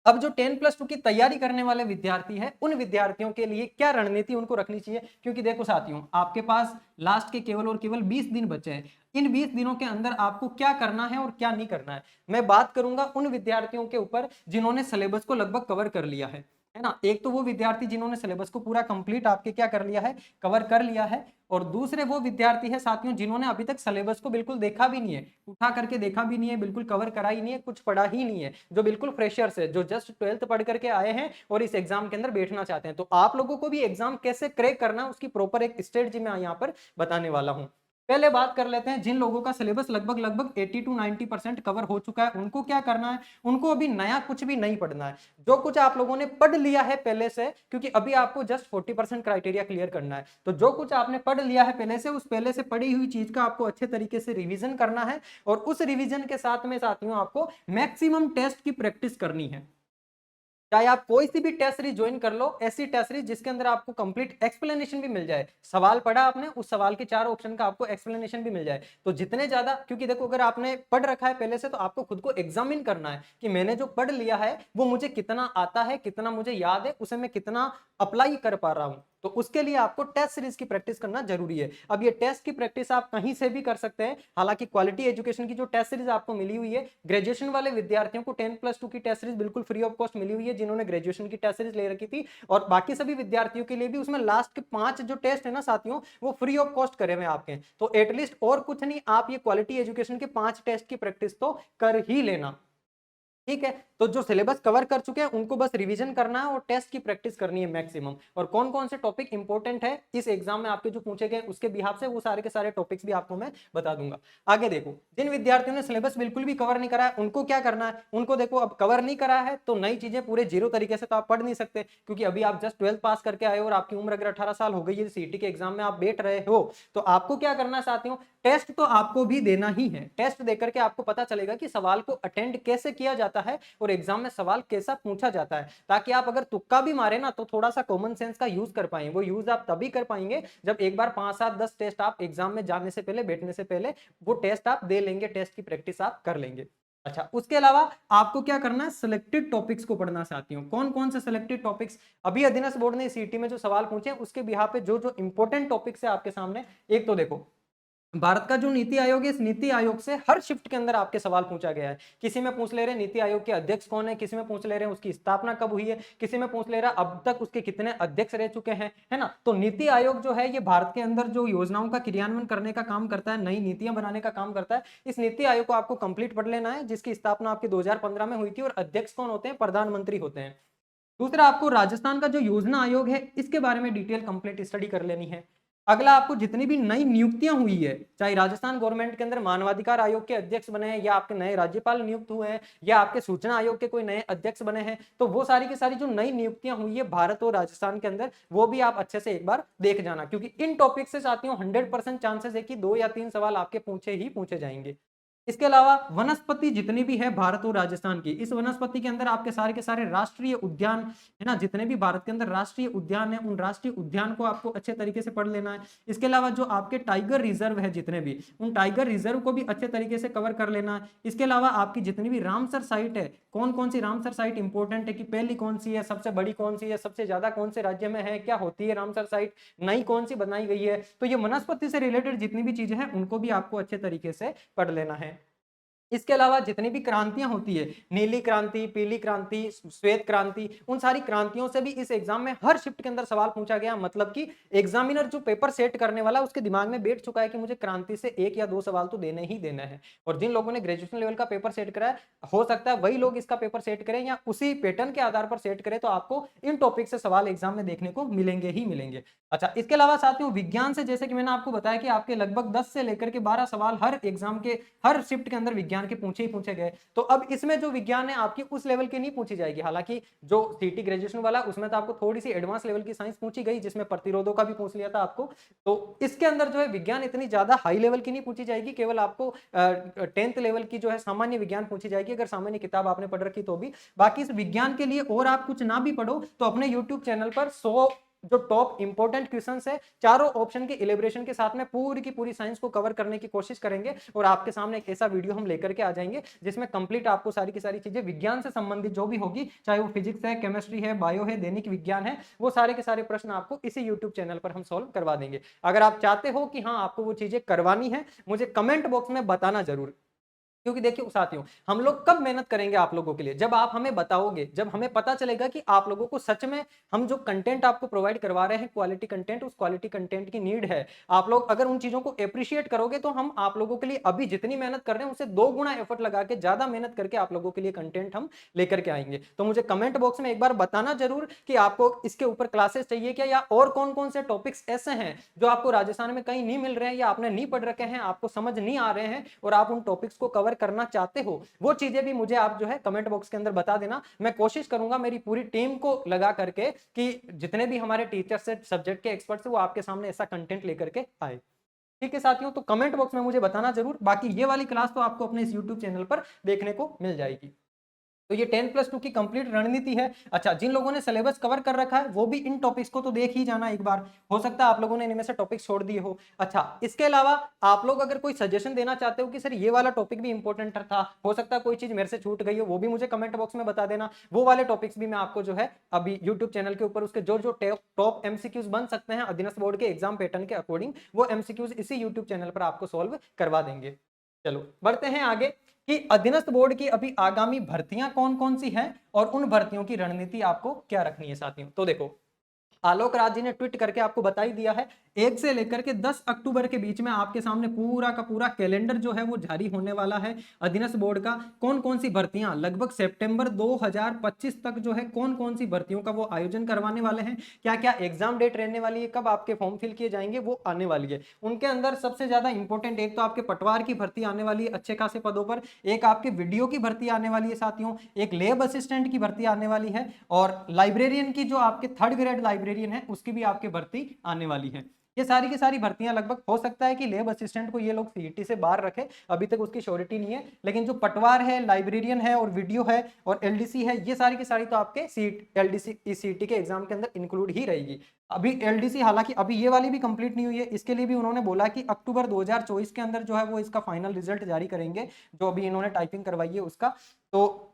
अब जो 10+2 की तैयारी करने वाले विद्यार्थी हैं उन विद्यार्थियों के लिए क्या रणनीति उनको रखनी चाहिए। क्योंकि देखो साथियों आपके पास लास्ट के केवल और केवल 20 दिन बचे हैं। इन 20 दिनों के अंदर आपको क्या करना है और क्या नहीं करना है। मैं बात करूंगा उन विद्यार्थियों के ऊपर जिन्होंने सिलेबस को लगभग कवर कर लिया है। है ना। एक तो वो विद्यार्थी जिन्होंने सिलेबस को पूरा कंप्लीट आपके क्या कर लिया है, कवर कर लिया है, और दूसरे वो विद्यार्थी है साथियों जिन्होंने अभी तक सिलेबस को बिल्कुल देखा भी नहीं है, उठा करके देखा भी नहीं है, बिल्कुल कवर करा ही नहीं है, कुछ पढ़ा ही नहीं है, जो बिल्कुल फ्रेशर्स है, जो जस्ट 12th पढ़ करके आए हैं और इस एग्जाम के अंदर बैठना चाहते हैं। तो आप लोगों को भी एग्जाम कैसे क्रैक करना है उसकी प्रॉपर एक स्ट्रेटजी मैं यहाँ पर बताने वाला हूँ। पहले बात कर लेते हैं जिन लोगों का सिलेबस लगभग लगभग 80 to 90% कवर हो चुका है, उनको क्या करना है। उनको अभी नया कुछ भी नहीं पढ़ना है, जो कुछ आप लोगों ने पढ़ लिया है पहले से, क्योंकि अभी आपको जस्ट 40% क्राइटेरिया क्लियर करना है। तो जो कुछ आपने पढ़ लिया है पहले से, उस पहले से पढ़ी हुई चीज का आपको अच्छे तरीके से रिवीजन करना है, और उस रिवीजन के साथ में साथियों आपको मैक्सिमम टेस्ट की प्रैक्टिस करनी है। चाहे आप कोई सी भी टेस्ट सीरीज ज्वाइन कर लो, ऐसी टेस्ट सीरीज जिसके अंदर आपको कंप्लीट एक्सप्लेनेशन भी मिल जाए। सवाल पढ़ा आपने, उस सवाल के 4 ऑप्शन का आपको एक्सप्लेनेशन भी मिल जाए। तो जितने ज्यादा, क्योंकि देखो अगर आपने पढ़ रखा है पहले से, तो आपको खुद को एग्जामिन करना है कि मैंने जो पढ़ लिया है वो मुझे कितना आता है, कितना मुझे याद है, उसे मैं कितना अप्लाई कर पा रहा हूं। तो उसके लिए आपको टेस्ट सीरीज की प्रैक्टिस करना जरूरी है। अब ये टेस्ट की प्रैक्टिस आप कहीं से भी कर सकते हैं। हालांकि क्वालिटी एजुकेशन की जो टेस्ट सीरीज आपको मिली हुई है, ग्रेजुएशन वाले विद्यार्थियों को 10+2 की टेस्ट सीरीज बिल्कुल फ्री ऑफ कॉस्ट मिली हुई है, जिन्होंने ग्रेजुएशन की टेस्ट सीरीज ले रखी थी। और बाकी सभी विद्यार्थियों के लिए भी उसमें लास्ट के 5 जो टेस्ट है ना साथियों, वो फ्री ऑफ कॉस्ट करे हुए आपके। तो एटलीस्ट और कुछ नहीं, आप ये क्वालिटी एजुकेशन के 5 टेस्ट की प्रैक्टिस तो कर ही लेना। ठीक है, तो जो सिलेबस कवर कर चुके हैं उनको बस रिवीजन करना है और टेस्ट की प्रैक्टिस करनी है मैक्सिमम। और कौन कौन से टॉपिक इंपॉर्टेंट है इस एग्जाम में आपके जो पूछे गए उसके बिहाफ से, वो सारे के सारे टॉपिक्स भी आपको मैं बता दूंगा। आगे देखो, जिन विद्यार्थियों ने सिलेबस बिल्कुल भी कवर नहीं करा है उनको क्या करना है। उनको देखो, अब कवर नहीं करा है तो नई चीजें पूरे जीरो तरीके से तो आप पढ़ नहीं सकते, क्योंकि अभी आप जस्ट 12th पास करके आए हो और आपकी उम्र अगर 18 साल हो गई है, सीटी के एग्जाम में आप बैठ रहे हो, तो आपको क्या करना है साथियों, टेस्ट तो आपको भी देना ही है। टेस्ट देकर के आपको पता चलेगा कि सवाल को अटेंड कैसे किया जाता है और एग्जाम में सवाल कैसा पूछा जाता है, ताकि आप अगर तुक्का भी मारे ना तो थोड़ा सा कॉमन सेंस का यूज कर पाएंगे। वो यूज आप तभी कर पाएंगे जब एक बार 5, 7, 10 टेस्ट आप एग्जाम में जाने से पहले, बैठने से पहले वो टेस्ट आप दे लेंगे, टेस्ट की प्रैक्टिस आप कर लेंगे। अच्छा, उसके अलावा आपको क्या करना है, सिलेक्टेड टॉपिक्स को पढ़ना चाहती हूँ। कौन कौन से सिलेक्टेड टॉपिक्स, अभी अधीनस्थ बोर्ड ने सीटी में जो सवाल पूछे उसके बिहाफ पे जो जो इंपॉर्टेंट टॉपिक्स है आपके सामने। एक तो देखो, भारत का जो नीति आयोग है, इस नीति आयोग से हर शिफ्ट के अंदर आपके सवाल पूछा गया है। किसी में पूछ ले रहे नीति आयोग के अध्यक्ष कौन है, किसी में पूछ ले रहे हैं उसकी स्थापना कब हुई है, किसी में पूछ ले रहा अब तक उसके कितने अध्यक्ष रह चुके हैं, है ना। तो नीति आयोग जो है ये भारत के अंदर जो योजनाओं का क्रियान्वयन करने का काम करता है, नई नीतियां बनाने का काम करता है। इस नीति आयोग को आपको कंप्लीट पढ़ लेना है, जिसकी स्थापना आपकी 2015 में हुई थी, और अध्यक्ष कौन होते हैं, प्रधानमंत्री होते हैं। दूसरा, आपको राजस्थान का जो योजना आयोग है इसके बारे में डिटेल कंप्लीट स्टडी कर लेनी है। अगला, आपको जितनी भी नई नियुक्तियां हुई है, चाहे राजस्थान गवर्नमेंट के अंदर मानवाधिकार आयोग के अध्यक्ष बने हैं, या आपके नए राज्यपाल नियुक्त हुए हैं, या आपके सूचना आयोग के कोई नए अध्यक्ष बने हैं, तो वो सारी की सारी जो नई नियुक्तियां हुई है भारत और राजस्थान के अंदर, वो भी आप अच्छे से एक बार देख जाना, क्योंकि इन टॉपिक से साथियों 100% चांसेस है कि 2 या 3 सवाल आपके पूछे ही पूछे जाएंगे। इसके अलावा वनस्पति जितनी भी है भारत और राजस्थान की, इस वनस्पति के अंदर आपके सारे के सारे राष्ट्रीय उद्यान है ना, जितने भी भारत के अंदर राष्ट्रीय उद्यान है, उन राष्ट्रीय उद्यान को आपको अच्छे तरीके से पढ़ लेना है। इसके अलावा जो आपके टाइगर रिजर्व है जितने भी, उन टाइगर रिजर्व को भी अच्छे तरीके से कवर कर लेना है। इसके अलावा आपकी जितनी भी रामसर साइट है, कौन कौन सी रामसर साइट इंपॉर्टेंट है, कि पहली कौन सी है, सबसे बड़ी कौन सी है, सबसे ज्यादा कौन से राज्य में है, क्या होती है रामसर साइट, नई कौन सी बनाई गई है। तो ये वनस्पति से रिलेटेड जितनी भी चीजें हैं उनको भी आपको अच्छे तरीके से पढ़ लेना है। इसके अलावा जितनी भी क्रांतियां होती है, नीली क्रांति, पीली क्रांति, श्वेत क्रांति, उन सारी क्रांतियों से भी इस एग्जाम में हर शिफ्ट के अंदर सवाल पूछा गया। मतलब कि एग्जामिनर जो पेपर सेट करने वाला उसके दिमाग में बैठ चुका है कि मुझे क्रांति से 1 या 2 सवाल तो देने ही देना है। और जिन लोगों ने ग्रेजुएशन लेवल का पेपर सेट करा है, हो सकता है वही लोग इसका पेपर सेट करें या उसी पैटर्न के आधार पर सेट करें, तो आपको इन टॉपिक से सवाल एग्जाम में देखने को मिलेंगे ही मिलेंगे। अच्छा, इसके अलावा साथियों विज्ञान से, जैसे कि मैंने आपको बताया कि आपके लगभग 10 से लेकर के 12 सवाल हर एग्जाम के हर शिफ्ट के अंदर विज्ञान के पूछे ही पूछे गए। तो अब इसमें जो विज्ञान है आपकी उस लेवल की नहीं पूछी जाएगी। हालांकि जो सीटी ग्रेजुएशन वाला उसमें तो आपको थोड़ी सी एडवांस लेवल की साइंस पूछी गई, जिसमें प्रतिरोधों का भी पूछ लिया था आपको। तो इसके अंदर जो है विज्ञान इतनी ज्यादा हाई लेवल की नहीं पूछी जाएगी, केवल आपको 10th लेवल की जो है सामान्य विज्ञान पूछी जाएगी, अगर सामान्य किताब आपने पढ़ रखी तो भी। बाकी इस विज्ञान के लिए और आप कुछ ना भी पढ़ो तो अपने यूट्यूब चैनल पर 100 जो टॉप इंपॉर्टेंट क्वेश्चंस है, चारों ऑप्शन के इलेबोरेशन के साथ में पूरी की पूरी साइंस को कवर करने की कोशिश करेंगे, और आपके सामने एक ऐसा वीडियो हम लेकर के आ जाएंगे जिसमें कंप्लीट आपको सारी की सारी चीजें विज्ञान से संबंधित जो भी होगी, चाहे वो फिजिक्स है, केमिस्ट्री है, बायो है, दैनिक विज्ञान है, वो सारे के सारे प्रश्न आपको इसी यूट्यूब चैनल पर हम सॉल्व करवा देंगे। अगर आप चाहते हो कि हाँ आपको वो चीजें करवानी है, मुझे कमेंट बॉक्स में बताना जरूर। क्योंकि देखिए साथियों, हम लोग कब मेहनत करेंगे आप लोगों के लिए, जब आप हमें बताओगे, जब हमें पता चलेगा कि आप लोगों को सच में हम जो कंटेंट आपको प्रोवाइड करवा रहे हैं क्वालिटी कंटेंट, उस क्वालिटी कंटेंट की नीड है। आप लोग अगर उन चीजों को अप्रिशिएट करोगे तो हम आप लोगों के लिए अभी जितनी मेहनत कर रहे हैं उससे 2 गुना एफर्ट लगा के, ज्यादा मेहनत करके आप लोगों के लिए कंटेंट हम लेकर के आएंगे। तो मुझे कमेंट बॉक्स में एक बार बताना जरूर कि आपको इसके ऊपर क्लासेस चाहिए क्या, या और कौन कौन से टॉपिक्स ऐसे हैं जो आपको राजस्थान में कहीं नहीं मिल रहे हैं, या आपने नहीं पढ़ रखे हैं, आपको समझ नहीं आ रहे हैं और आप उन टॉपिक्स को कवर करना चाहते हो। वो चीजें भी मुझे आप जो है कमेंट बॉक्स के अंदर बता देना। मैं कोशिश करूंगा मेरी पूरी टीम को लगा करके कि जितने भी हमारे टीचर्स है, सब्जेक्ट के एक्सपर्ट्स है, वो आपके सामने ऐसा कंटेंट लेकर के आए। ठीक है साथियों, तो कमेंट बॉक्स में मुझे बताना जरूर। बाकी ये वाली क्लास तो आपको अपने इस यूट्यूब चैनल पर देखने को मिल जाएगी। तो ये 10+2 की कंप्लीट रणनीति है। अच्छा, जिन लोगों ने सिलेबस कवर कर रखा है वो भी इन टॉपिक्स को तो देख ही जाना एक बार। हो सकता है आप लोगों ने इनमें से टॉपिक छोड़ दिए हो। अच्छा, इसके अलावा आप लोग अगर कोई सजेशन देना चाहते हो कि सर ये वाला टॉपिक भी इंपॉर्टेंट था, हो सकता है कोई चीज मेरे से छूट गई हो, वो भी मुझे कमेंट बॉक्स में बता देना। वो वाले टॉपिक्स भी मैं आपको जो है अभी यूट्यूब चैनल के ऊपर उसके जो जो टॉप एमसीक्यूज बन सकते हैं अधीनस्थ बोर्ड के एग्जाम पैटर्न के अकॉर्डिंग, वो एमसीक्यूज इसी यूट्यूब चैनल पर आपको सॉल्व करवा देंगे। चलो बढ़ते हैं आगे कि अधीनस्थ बोर्ड की अभी आगामी भर्तियां कौन कौन सी हैं और उन भर्तियों की रणनीति आपको क्या रखनी है साथियों। तो देखो, आलोक राज जी ने ट्वीट करके आपको बता ही दिया है, 1 से लेकर के 10 अक्टूबर के बीच में आपके सामने पूरा का पूरा कैलेंडर जो है वो जारी होने वाला है अधीनस्थ बोर्ड का। कौन कौन सी भर्तियां लगभग सितंबर 2025 तक जो है कौन कौन सी भर्तियों का वो आयोजन करवाने वाले हैं, क्या क्या एग्जाम डेट रहने वाली है, कब आपके फॉर्म फिल किए जाएंगे, वो आने वाली है। उनके अंदर सबसे ज्यादा इंपॉर्टेंट एक तो आपके पटवार की भर्ती आने वाली है अच्छे खासे पदों पर, एक आपके वीडियो की भर्ती आने वाली है साथियों, एक लैब असिस्टेंट की भर्ती आने वाली है, और लाइब्रेरियन की जो आपके 3rd ग्रेड लाइब्रेरियन है उसकी भी आपकी भर्ती आने वाली है। ये सारी की सारी भर्तियां लगभग, हो सकता है कि लैब असिस्टेंट को ये लोग सीईटी से बाहर रखे, अभी तक उसकी श्योरिटी नहीं है, लेकिन जो पटवार है, लाइब्रेरियन है और वीडियो है और एलडीसी है, ये सारी की सारी तो आपके सीट एलडीसी सीईटी के एग्जाम के अंदर इंक्लूड ही रहेगी। अभी एलडीसी हालांकि अभी ये वाली भी कंप्लीट नहीं हुई है, इसके लिए भी उन्होंने बोला कि अक्टूबर 2024 के अंदर जो है वो इसका फाइनल रिजल्ट जारी करेंगे, जो अभी इन्होंने टाइपिंग करवाई है उसका। तो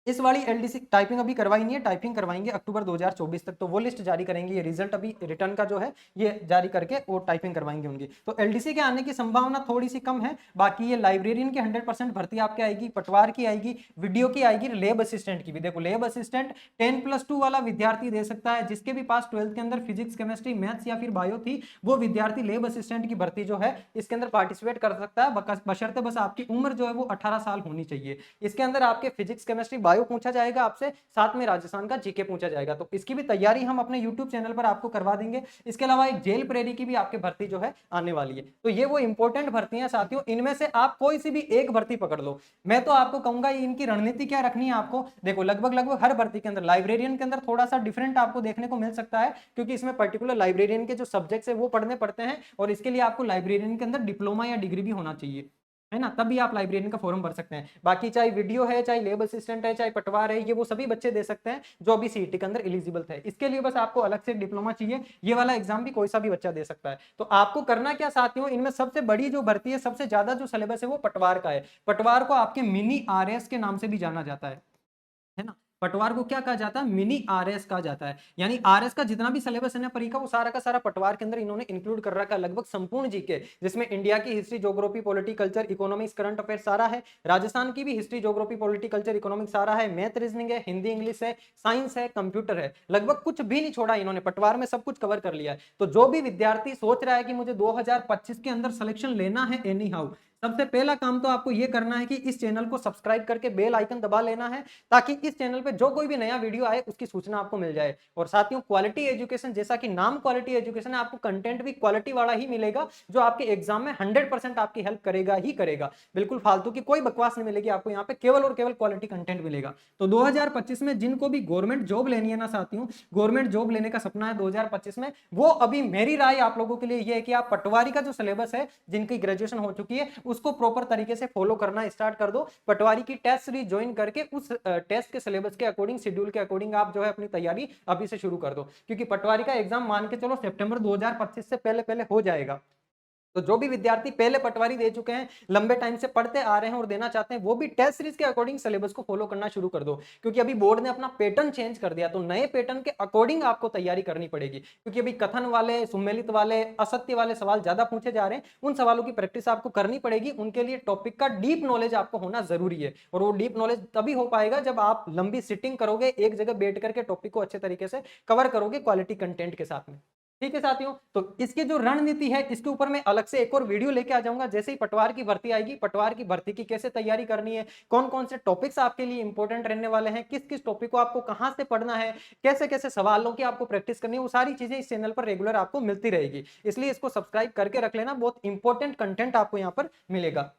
इस वाली एलडीसी टाइपिंग अभी करवाई नहीं है, टाइपिंग करवाएंगे अक्टूबर 2024 तक, तो वो लिस्ट जारी करेंगे, ये रिजल्ट अभी रिटर्न का जो है ये जारी करके वो टाइपिंग करवाएंगे उनकी। तो एलडीसी के आने की संभावना थोड़ी सी कम है। बाकी ये लाइब्रेरियन की 100% भर्ती आपके आएगी, पटवार की आएगी, वीडियो की आएगी, लैब असिस्टेंट की भी। देखो लैब असिस्टेंट 10+2 वाला विद्यार्थी दे सकता है, जिसके भी पास 12th के अंदर फिजिक्स, केमिस्ट्री, मैथ्स या फिर बायो थी, वो विद्यार्थी लैब असिस्टेंट की भर्ती जो है इसके अंदर पार्टिसिपेट कर सकता है, बशर्ते बस आपकी उम्र जो है वो 18 साल होनी चाहिए। इसके अंदर आपके फिजिक्स, केमिस्ट्री, बायो पूछा जाएगा आपसे, साथ में राजस्थान का जीके पूछा जाएगा, तो इसकी भी तैयारी हम अपने यूट्यूब चैनल पर आपको करवा देंगे। इसके अलावा एक जेल प्रेरी की भी आपके भर्ती जो है आने वाली है। तो ये वो इंपॉर्टेंट भर्तियां साथियों, इनमें से आप कोई सी भी एक भर्ती पकड़ लो। मैं तो आपको कहूंगा इनकी रणनीति क्या रखनी है आपको। देखो लगभग लगभग हर भर्ती के अंदर, लाइब्रेरियन के अंदर थोड़ा सा डिफरेंट आपको देखने को मिल सकता है, क्योंकि इसमें पर्टिकुलर लाइब्रेरियन के जो सब्जेक्ट्स है वो पढ़ने पड़ते हैं, और इसके लिए आपको लाइब्रेरियन के अंदर डिप्लोमा या डिग्री भी होना चाहिए, है ना, तभी आप लाइब्रेरियन का फॉर्म भर सकते हैं। बाकी चाहे वीडियो है, चाहे लैब असिस्टेंट है, चाहे पटवार है, ये वो सभी बच्चे दे सकते हैं जो अभी सीईटी के अंदर एलिजिबल थे। इसके लिए बस आपको अलग से डिप्लोमा चाहिए, ये वाला एग्जाम भी कोई सा भी बच्चा दे सकता है। तो आपको करना क्या साथियों, इनमें सबसे बड़ी जो भर्ती है, सबसे ज्यादा जो सिलेबस है वो पटवार का है। पटवार को आपके मिनी आरएस के नाम से भी जाना जाता है ना। पटवार को क्या कहा जाता है, मिनी आरएस कहा जाता है। यानी आरएस का जितना भी सिलेबस है ना परी का, वो सारा का सारा पटवार के अंदर इन्होंने इंक्लूड कर रखा है, लगभग संपूर्ण जीके, जिसमें इंडिया की history, geography, polity, culture, economics, current affair सारा है, राजस्थान की भी history, geography, polity, culture, economics सारा है, मैथ, रीजनिंग है, हिंदी, इंग्लिश है, साइंस है, कंप्यूटर है, लगभग कुछ भी नहीं छोड़ा इन्होंने, पटवार में सब कुछ कवर कर लिया है। तो जो भी विद्यार्थी सोच रहा है कि मुझे 2025 के अंदर सिलेक्शन लेना है एनी हाउ, सबसे पहला काम तो आपको यह करना है कि इस चैनल को सब्सक्राइब करके बेल आइकन दबा लेना है, ताकि इस चैनल पे जो कोई भी नया वीडियो आए उसकी सूचना आपको मिल जाए। और साथियों, क्वालिटी एजुकेशन, जैसा कि नाम क्वालिटी एजुकेशन है, आपको कंटेंट भी क्वालिटी वाला ही मिलेगा, जो आपके एग्जाम में 100% आपकी हेल्प करेगा ही करेगा। बिल्कुल फालतू की कोई बकवास नहीं मिलेगी आपको यहाँ पे, केवल और केवल क्वालिटी कंटेंट मिलेगा। तो 2025 में जिनको भी गवर्नमेंट जॉब लेनी है ना साथियों, गवर्नमेंट जॉब लेने का सपना है 2025 में, वो अभी मेरी राय आप लोगों के लिए यह है कि आप पटवारी का जो सिलेबस है, जिनकी ग्रेजुएशन हो चुकी है, उसको प्रॉपर तरीके से फॉलो करना स्टार्ट कर दो। पटवारी की टेस्ट सीरीज ज्वाइन करके उस टेस्ट के सिलेबस के अकॉर्डिंग, शेड्यूल के अकॉर्डिंग आप जो है अपनी तैयारी अभी से शुरू कर दो, क्योंकि पटवारी का एग्जाम मान के चलो सितंबर 2025 से पहले पहले हो जाएगा। तो जो भी विद्यार्थी पहले पटवारी दे चुके हैं, लंबे टाइम से पढ़ते आ रहे हैं और देना चाहते हैं, वो भी टेस्ट सीरीज के अकॉर्डिंग सिलेबस को फॉलो करना शुरू कर दो, क्योंकि अभी बोर्ड ने अपना पैटर्न चेंज कर दिया, तो नए पैटर्न के अकॉर्डिंग आपको तैयारी करनी पड़ेगी, क्योंकि अभी कथन वाले, सुमेलित वाले, असत्य वाले सवाल ज्यादा पूछे जा रहे हैं। उन सवालों की प्रैक्टिस आपको करनी पड़ेगी। उनके लिए टॉपिक का डीप नॉलेज आपको होना जरूरी है, और वो डीप नॉलेज तभी हो पाएगा जब आप लंबी सिटिंग करोगे, एक जगह बैठ करके टॉपिक को अच्छे तरीके से कवर करोगे क्वालिटी कंटेंट के साथ में। ठीक है साथियों, तो इसकी जो रणनीति है, इसके ऊपर मैं अलग से एक और वीडियो लेके आ जाऊंगा। जैसे ही पटवार की भर्ती आएगी, पटवार की भर्ती की कैसे तैयारी करनी है, कौन कौन से टॉपिक्स आपके लिए इंपॉर्टेंट रहने वाले हैं, किस किस टॉपिक को आपको कहां से पढ़ना है, कैसे कैसे सवालों की आपको प्रैक्टिस करनी है, वो सारी चीजें इस चैनल पर रेगुलर आपको मिलती रहेगी। इसलिए इसको सब्सक्राइब करके रख लेना, बहुत इंपॉर्टेंट कंटेंट आपको यहाँ पर मिलेगा।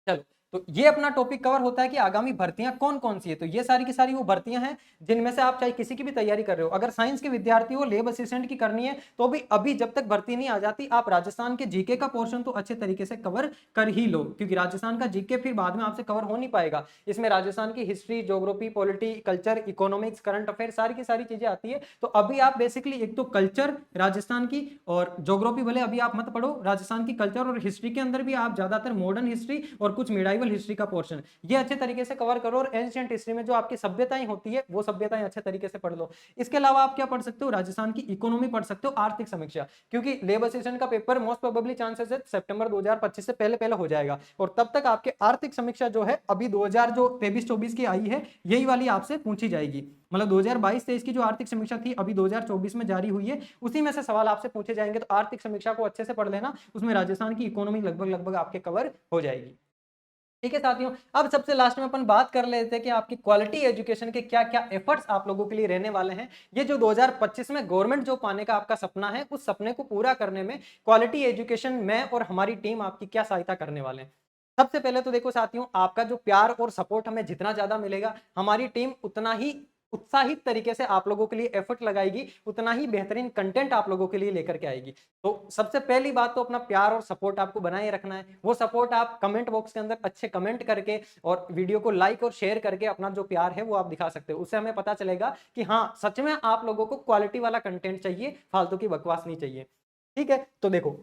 चलो, तो ये अपना टॉपिक कवर होता है कि आगामी भर्तियां कौन कौन सी है। तो ये सारी की सारी वो भर्तियां हैं जिनमें से आप चाहे किसी की भी तैयारी कर रहे हो। अगर साइंस के विद्यार्थी हो, लैब असिस्टेंट की करनी है, तो भी अभी जब तक भर्ती नहीं आ जाती, आप राजस्थान के जीके का पोर्शन तो अच्छे तरीके से कवर कर ही लो, क्योंकि राजस्थान का जीके फिर बाद में आपसे कवर हो नहीं पाएगा। इसमें राजस्थान की history, geography, polity, culture, economics, current affair, सारी की सारी चीजें आती है। तो अभी आप बेसिकली एक तो कल्चर राजस्थान की और ज्योग्राफी भले अभी आप मत पढ़ो, राजस्थान की कल्चर और हिस्ट्री के अंदर भी आप ज्यादातर मॉडर्न हिस्ट्री और कुछ मिडाइवल हिस्ट्री का पोर्शन ये अच्छे तरीके से कवर करो, और एंशिएंट हिस्ट्री में जो आपकी सभ्यताएं होती है, वो सभ्यताएं अच्छे तरीके से पढ़ लो। इसके अलावा आप क्या पढ़ सकते हो, राजस्थान की इकोनॉमी पढ़ सकते हो, आर्थिक समीक्षा, क्योंकि लेबर सेशन का पेपर मोस्ट प्रोबेबली चांसेस है सितंबर 2025 से पहले पहले हो जाएगा, और तब तक आपके आर्थिक समीक्षा जो है अभी 2023-24 की आई है, यही वाली आपसे पूछी जाएगी। मतलब 2022-23 की जो आर्थिक समीक्षा थी, अभी 2024 में जारी हुई है, उसी में से सवाल आपसे पूछे जाएंगे। तो आर्थिक समीक्षा को अच्छे से पढ़ लेना, उसमें राजस्थान की इकोनॉमी लगभग लगभग आपके कवर हो जाएगी। ठीक है साथियों, अब सबसे लास्ट में अपन बात कर लेते हैं कि आपकी क्वालिटी एजुकेशन के क्या क्या एफर्ट्स आप लोगों के लिए रहने वाले हैं। ये जो 2025 में गवर्नमेंट जॉब पाने का आपका सपना है, उस सपने को पूरा करने में क्वालिटी एजुकेशन में और हमारी टीम आपकी क्या सहायता करने वाले हैं। सबसे पहले तो देखो साथियों, आपका जो प्यार और सपोर्ट हमें जितना ज्यादा मिलेगा, हमारी टीम उतना ही उत्साहित तरीके से आप लोगों के लिए एफर्ट लगाएगी, उतना ही बेहतरीन कंटेंट आप लोगों के लिए लेकर के आएगी। तो सबसे पहली बात तो अपना प्यार और सपोर्ट आपको बनाए रखना है। वो सपोर्ट आप कमेंट बॉक्स के अंदर अच्छे कमेंट करके और वीडियो को लाइक और शेयर करके अपना जो प्यार है वो आप दिखा सकते हो। उससे हमें पता चलेगा कि हाँ, सच में आप लोगों को क्वालिटी वाला कंटेंट चाहिए, फालतू की बकवास नहीं चाहिए। ठीक है, तो देखो,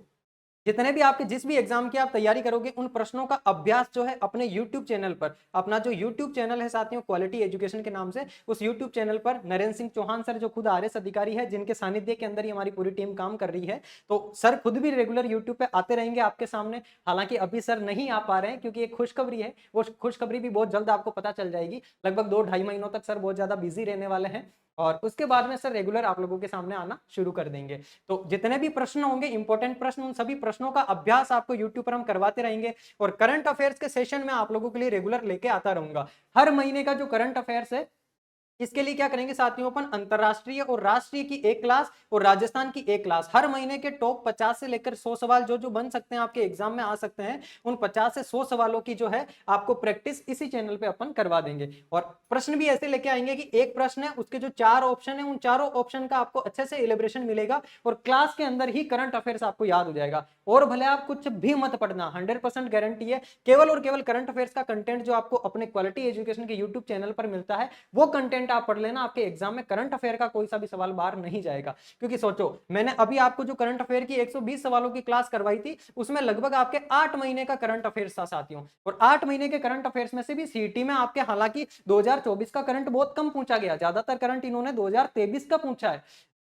जितने भी आपके जिस भी एग्जाम की आप तैयारी करोगे, उन प्रश्नों का अभ्यास जो है अपने YouTube चैनल पर, अपना जो YouTube चैनल है साथियों क्वालिटी एजुकेशन के नाम से, उस YouTube चैनल पर नरेंद्र सिंह चौहान सर, जो खुद आरएस अधिकारी है, जिनके सानिध्य के अंदर ही हमारी पूरी टीम काम कर रही है, तो सर खुद भी रेगुलर YouTube पे आते रहेंगे आपके सामने। हालांकि अभी सर नहीं आ पा रहे हैं, क्योंकि एक खुशखबरी है, वो खुशखबरी भी बहुत जल्द आपको पता चल जाएगी। लगभग 2-2.5 महीनों तक सर बहुत ज्यादा बिजी रहने वाले हैं, और उसके बाद में सर रेगुलर आप लोगों के सामने आना शुरू कर देंगे। तो जितने भी प्रश्न होंगे, इंपॉर्टेंट प्रश्न, उन सभी प्रश्नों का अभ्यास आपको यूट्यूब पर हम करवाते रहेंगे, और करंट अफेयर्स के सेशन में आप लोगों के लिए रेगुलर लेके आता रहूंगा। हर महीने का जो करंट अफेयर्स है, इसके लिए क्या करेंगे साथियों, अपन अंतरराष्ट्रीय और राष्ट्रीय की एक क्लास और राजस्थान की एक क्लास, हर महीने के टॉप 50 से लेकर 100 सवाल जो जो बन सकते हैं, आपके एग्जाम में आ सकते हैं, उन 50 से 100 सवालों की जो है आपको प्रैक्टिस इसी चैनल पे अपन करवा देंगे। और प्रश्न भी ऐसे लेके आएंगे कि एक प्रश्न है, उसके जो 4 ऑप्शन है, उन चारों ऑप्शन का आपको अच्छे से इलेबरेशन मिलेगा, और क्लास के अंदर ही करंट अफेयर्स आपको याद हो जाएगा। और भले आप कुछ भी मत पढ़ना, 100% गारंटी है, केवल और केवल करंट अफेयर्स का कंटेंट जो आपको अपने क्वालिटी एजुकेशन के यूट्यूब चैनल पर मिलता है, वो कंटेंट आप पढ़ लेना। आपके एग्जाम में करंट अफेयर का कोई सा भी सवाल बाहर नहीं जाएगा। क्योंकि सोचो, मैंने अभी आपको जो करंट अफेयर की 120 सवालों की क्लास करवाई थी, उसमें लगभग आपके 8 महीने का करंट अफेयर्स था साथियों, और 8 महीने के करंट अफेयर्स में से भी सीटी में आपके, हालांकि 2024 का करंट बहुत कम पूछा गया, ज्यादातर करंट इन्होंने 2023 का पूछा है,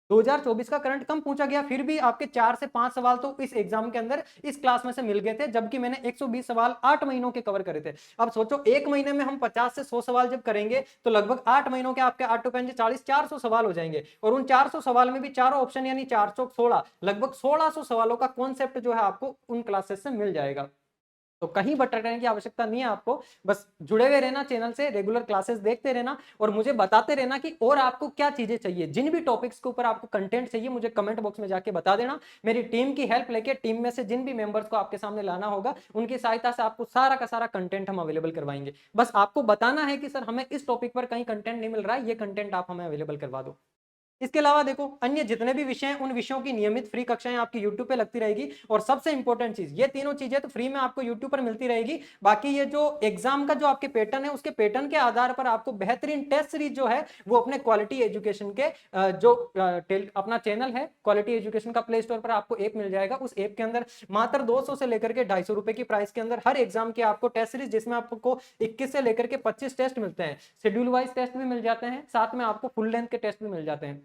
2024 का करंट कम पूछा गया, फिर भी आपके 4 से 5 सवाल तो इस एग्जाम के अंदर इस क्लास में से मिल गए थे, जबकि मैंने 120 सवाल 8 महीनों के कवर करे थे। अब सोचो, एक महीने में हम 50 से 100 सवाल जब करेंगे, तो लगभग 8 महीनों के आपके 8 5 40 400 सवाल हो जाएंगे, और उन 400 सवाल में भी चारों ऑप्शन यानी 416, लगभग 1600 सवालों का कॉन्सेप्ट जो है आपको उन क्लासेस से मिल जाएगा। तो कहीं भटकने की आवश्यकता नहीं है आपको, बस जुड़े हुए रहना चैनल से, रेगुलर क्लासेस देखते रहना, और मुझे बताते रहना कि और आपको क्या चीजें चाहिए, जिन भी टॉपिक्स के ऊपर आपको कंटेंट चाहिए, मुझे कमेंट बॉक्स में जाके बता देना। मेरी टीम की हेल्प लेके, टीम में से जिन भी मेंबर्स को आपके सामने लाना होगा, उनकी सहायता से आपको सारा का सारा कंटेंट हम अवेलेबल करवाएंगे। बस आपको बताना है कि सर हमें इस टॉपिक पर कहीं कंटेंट नहीं मिल रहा है, ये कंटेंट आप हमें अवेलेबल करवा दो। इसके अलावा देखो अन्य जितने भी विषय हैं उन विषयों की नियमित फ्री कक्षाएं आपकी यूट्यूब पे लगती रहेगी। और सबसे इंपॉर्टेंट चीज, ये तीनों चीजें तो फ्री में आपको यूट्यूब पर मिलती रहेगी। बाकी ये जो एग्जाम का जो आपके पैटर्न है, उसके पैटर्न के आधार पर आपको बेहतरीन टेस्ट सीरीज जो है वो अपने क्वालिटी एजुकेशन के जो अपना चैनल है क्वालिटी एजुकेशन का, प्ले स्टोर पर आपको ऐप मिल जाएगा। उस ऐप के अंदर मात्र 200 से लेकर के 250 रुपए की प्राइस के अंदर हर एग्जाम के आपको टेस्ट सीरीज, जिसमें आपको 21 से लेकर के 25 टेस्ट मिलते हैं, शेड्यूल वाइज टेस्ट भी मिल जाते हैं, साथ में आपको फुल लेंथ के टेस्ट भी मिल जाते हैं।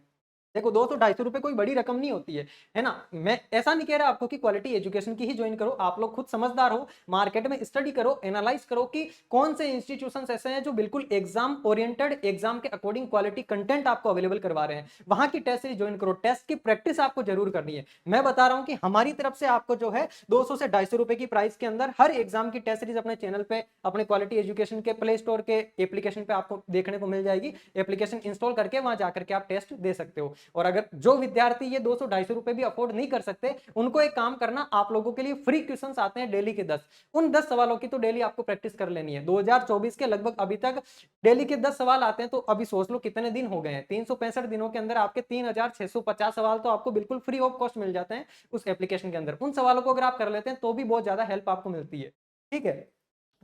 देखो 200-250 रुपए कोई बड़ी रकम नहीं होती है ना। मैं ऐसा नहीं कह रहा आपको कि क्वालिटी एजुकेशन की ही ज्वाइन करो, आप लोग खुद समझदार हो, मार्केट में स्टडी करो, एनालाइज करो कि कौन से इंस्टीट्यूशंस ऐसे हैं जो बिल्कुल एग्जाम ओरिएंटेड, एग्जाम के अकॉर्डिंग क्वालिटी कंटेंट आपको अवेलेबल करवा रहे हैं, वहां की टेस्ट सीरीज ज्वाइन करो। टेस्ट की प्रैक्टिस आपको जरूर करनी है। मैं बता रहा हूं कि हमारी तरफ से आपको जो है 200 से 250 रुपए की प्राइस के अंदर हर एग्जाम की टेस्ट सीरीज अपने चैनल पे, अपने क्वालिटी एजुकेशन के प्ले स्टोर के एप्लीकेशन पे आपको देखने को मिल जाएगी। एप्लीकेशन इंस्टॉल करके वहां जाकर के आप टेस्ट दे सकते हो। और अगर जो विद्यार्थी ये 200-250 रुपए भी अफोर्ड नहीं कर सकते, उनको एक काम करना, आप लोगों के लिए फ्री क्वेश्चंस आते हैं डेली के 10, उन 10 सवालों की तो डेली आपको प्रैक्टिस कर लेनी है। 2024 के लगभग अभी तक डेली के 10 सवाल आते हैं, तो अभी सोच लो कितने दिन हो गए हैं। 365 दिनों के अंदर आपके 3650 सवाल तो आपको बिल्कुल फ्री ऑफ कॉस्ट मिल जाते हैं उस एप्लीकेशन के अंदर। उन सवालों को अगर आप कर लेते हैं तो भी बहुत ज्यादा हेल्प आपको मिलती है। ठीक है,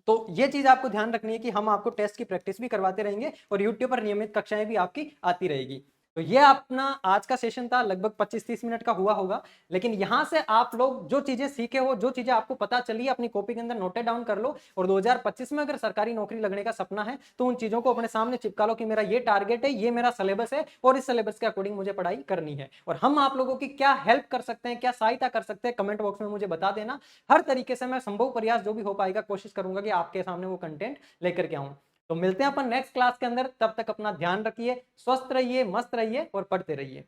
तो ये चीज आपको ध्यान रखनी है कि हम आपको टेस्ट की प्रैक्टिस भी करवाते रहेंगे और यूट्यूब पर नियमित कक्षाएं भी आपकी आती रहेगी। तो ये अपना आज का सेशन था, लगभग 25-30 मिनट का हुआ होगा। लेकिन यहां से आप लोग जो चीजें सीखे हो, जो चीजें आपको पता चली, अपनी कॉपी के अंदर नोटेड डाउन कर लो। और 2025 में अगर सरकारी नौकरी लगने का सपना है तो उन चीजों को अपने सामने चिपका लो कि मेरा ये टारगेट है, ये मेरा सिलेबस है और इस सिलेबस के अकॉर्डिंग मुझे पढ़ाई करनी है। और हम आप लोगों की क्या हेल्प कर सकते हैं, क्या सहायता कर सकते हैं, कमेंट बॉक्स में मुझे बता देना। हर तरीके से मैं संभव प्रयास जो भी हो पाएगा कोशिश करूंगा कि आपके सामने वो कंटेंट लेकर के आऊं। तो मिलते हैं अपन नेक्स्ट क्लास के अंदर, तब तक अपना ध्यान रखिए, स्वस्थ रहिए, मस्त रहिए और पढ़ते रहिए।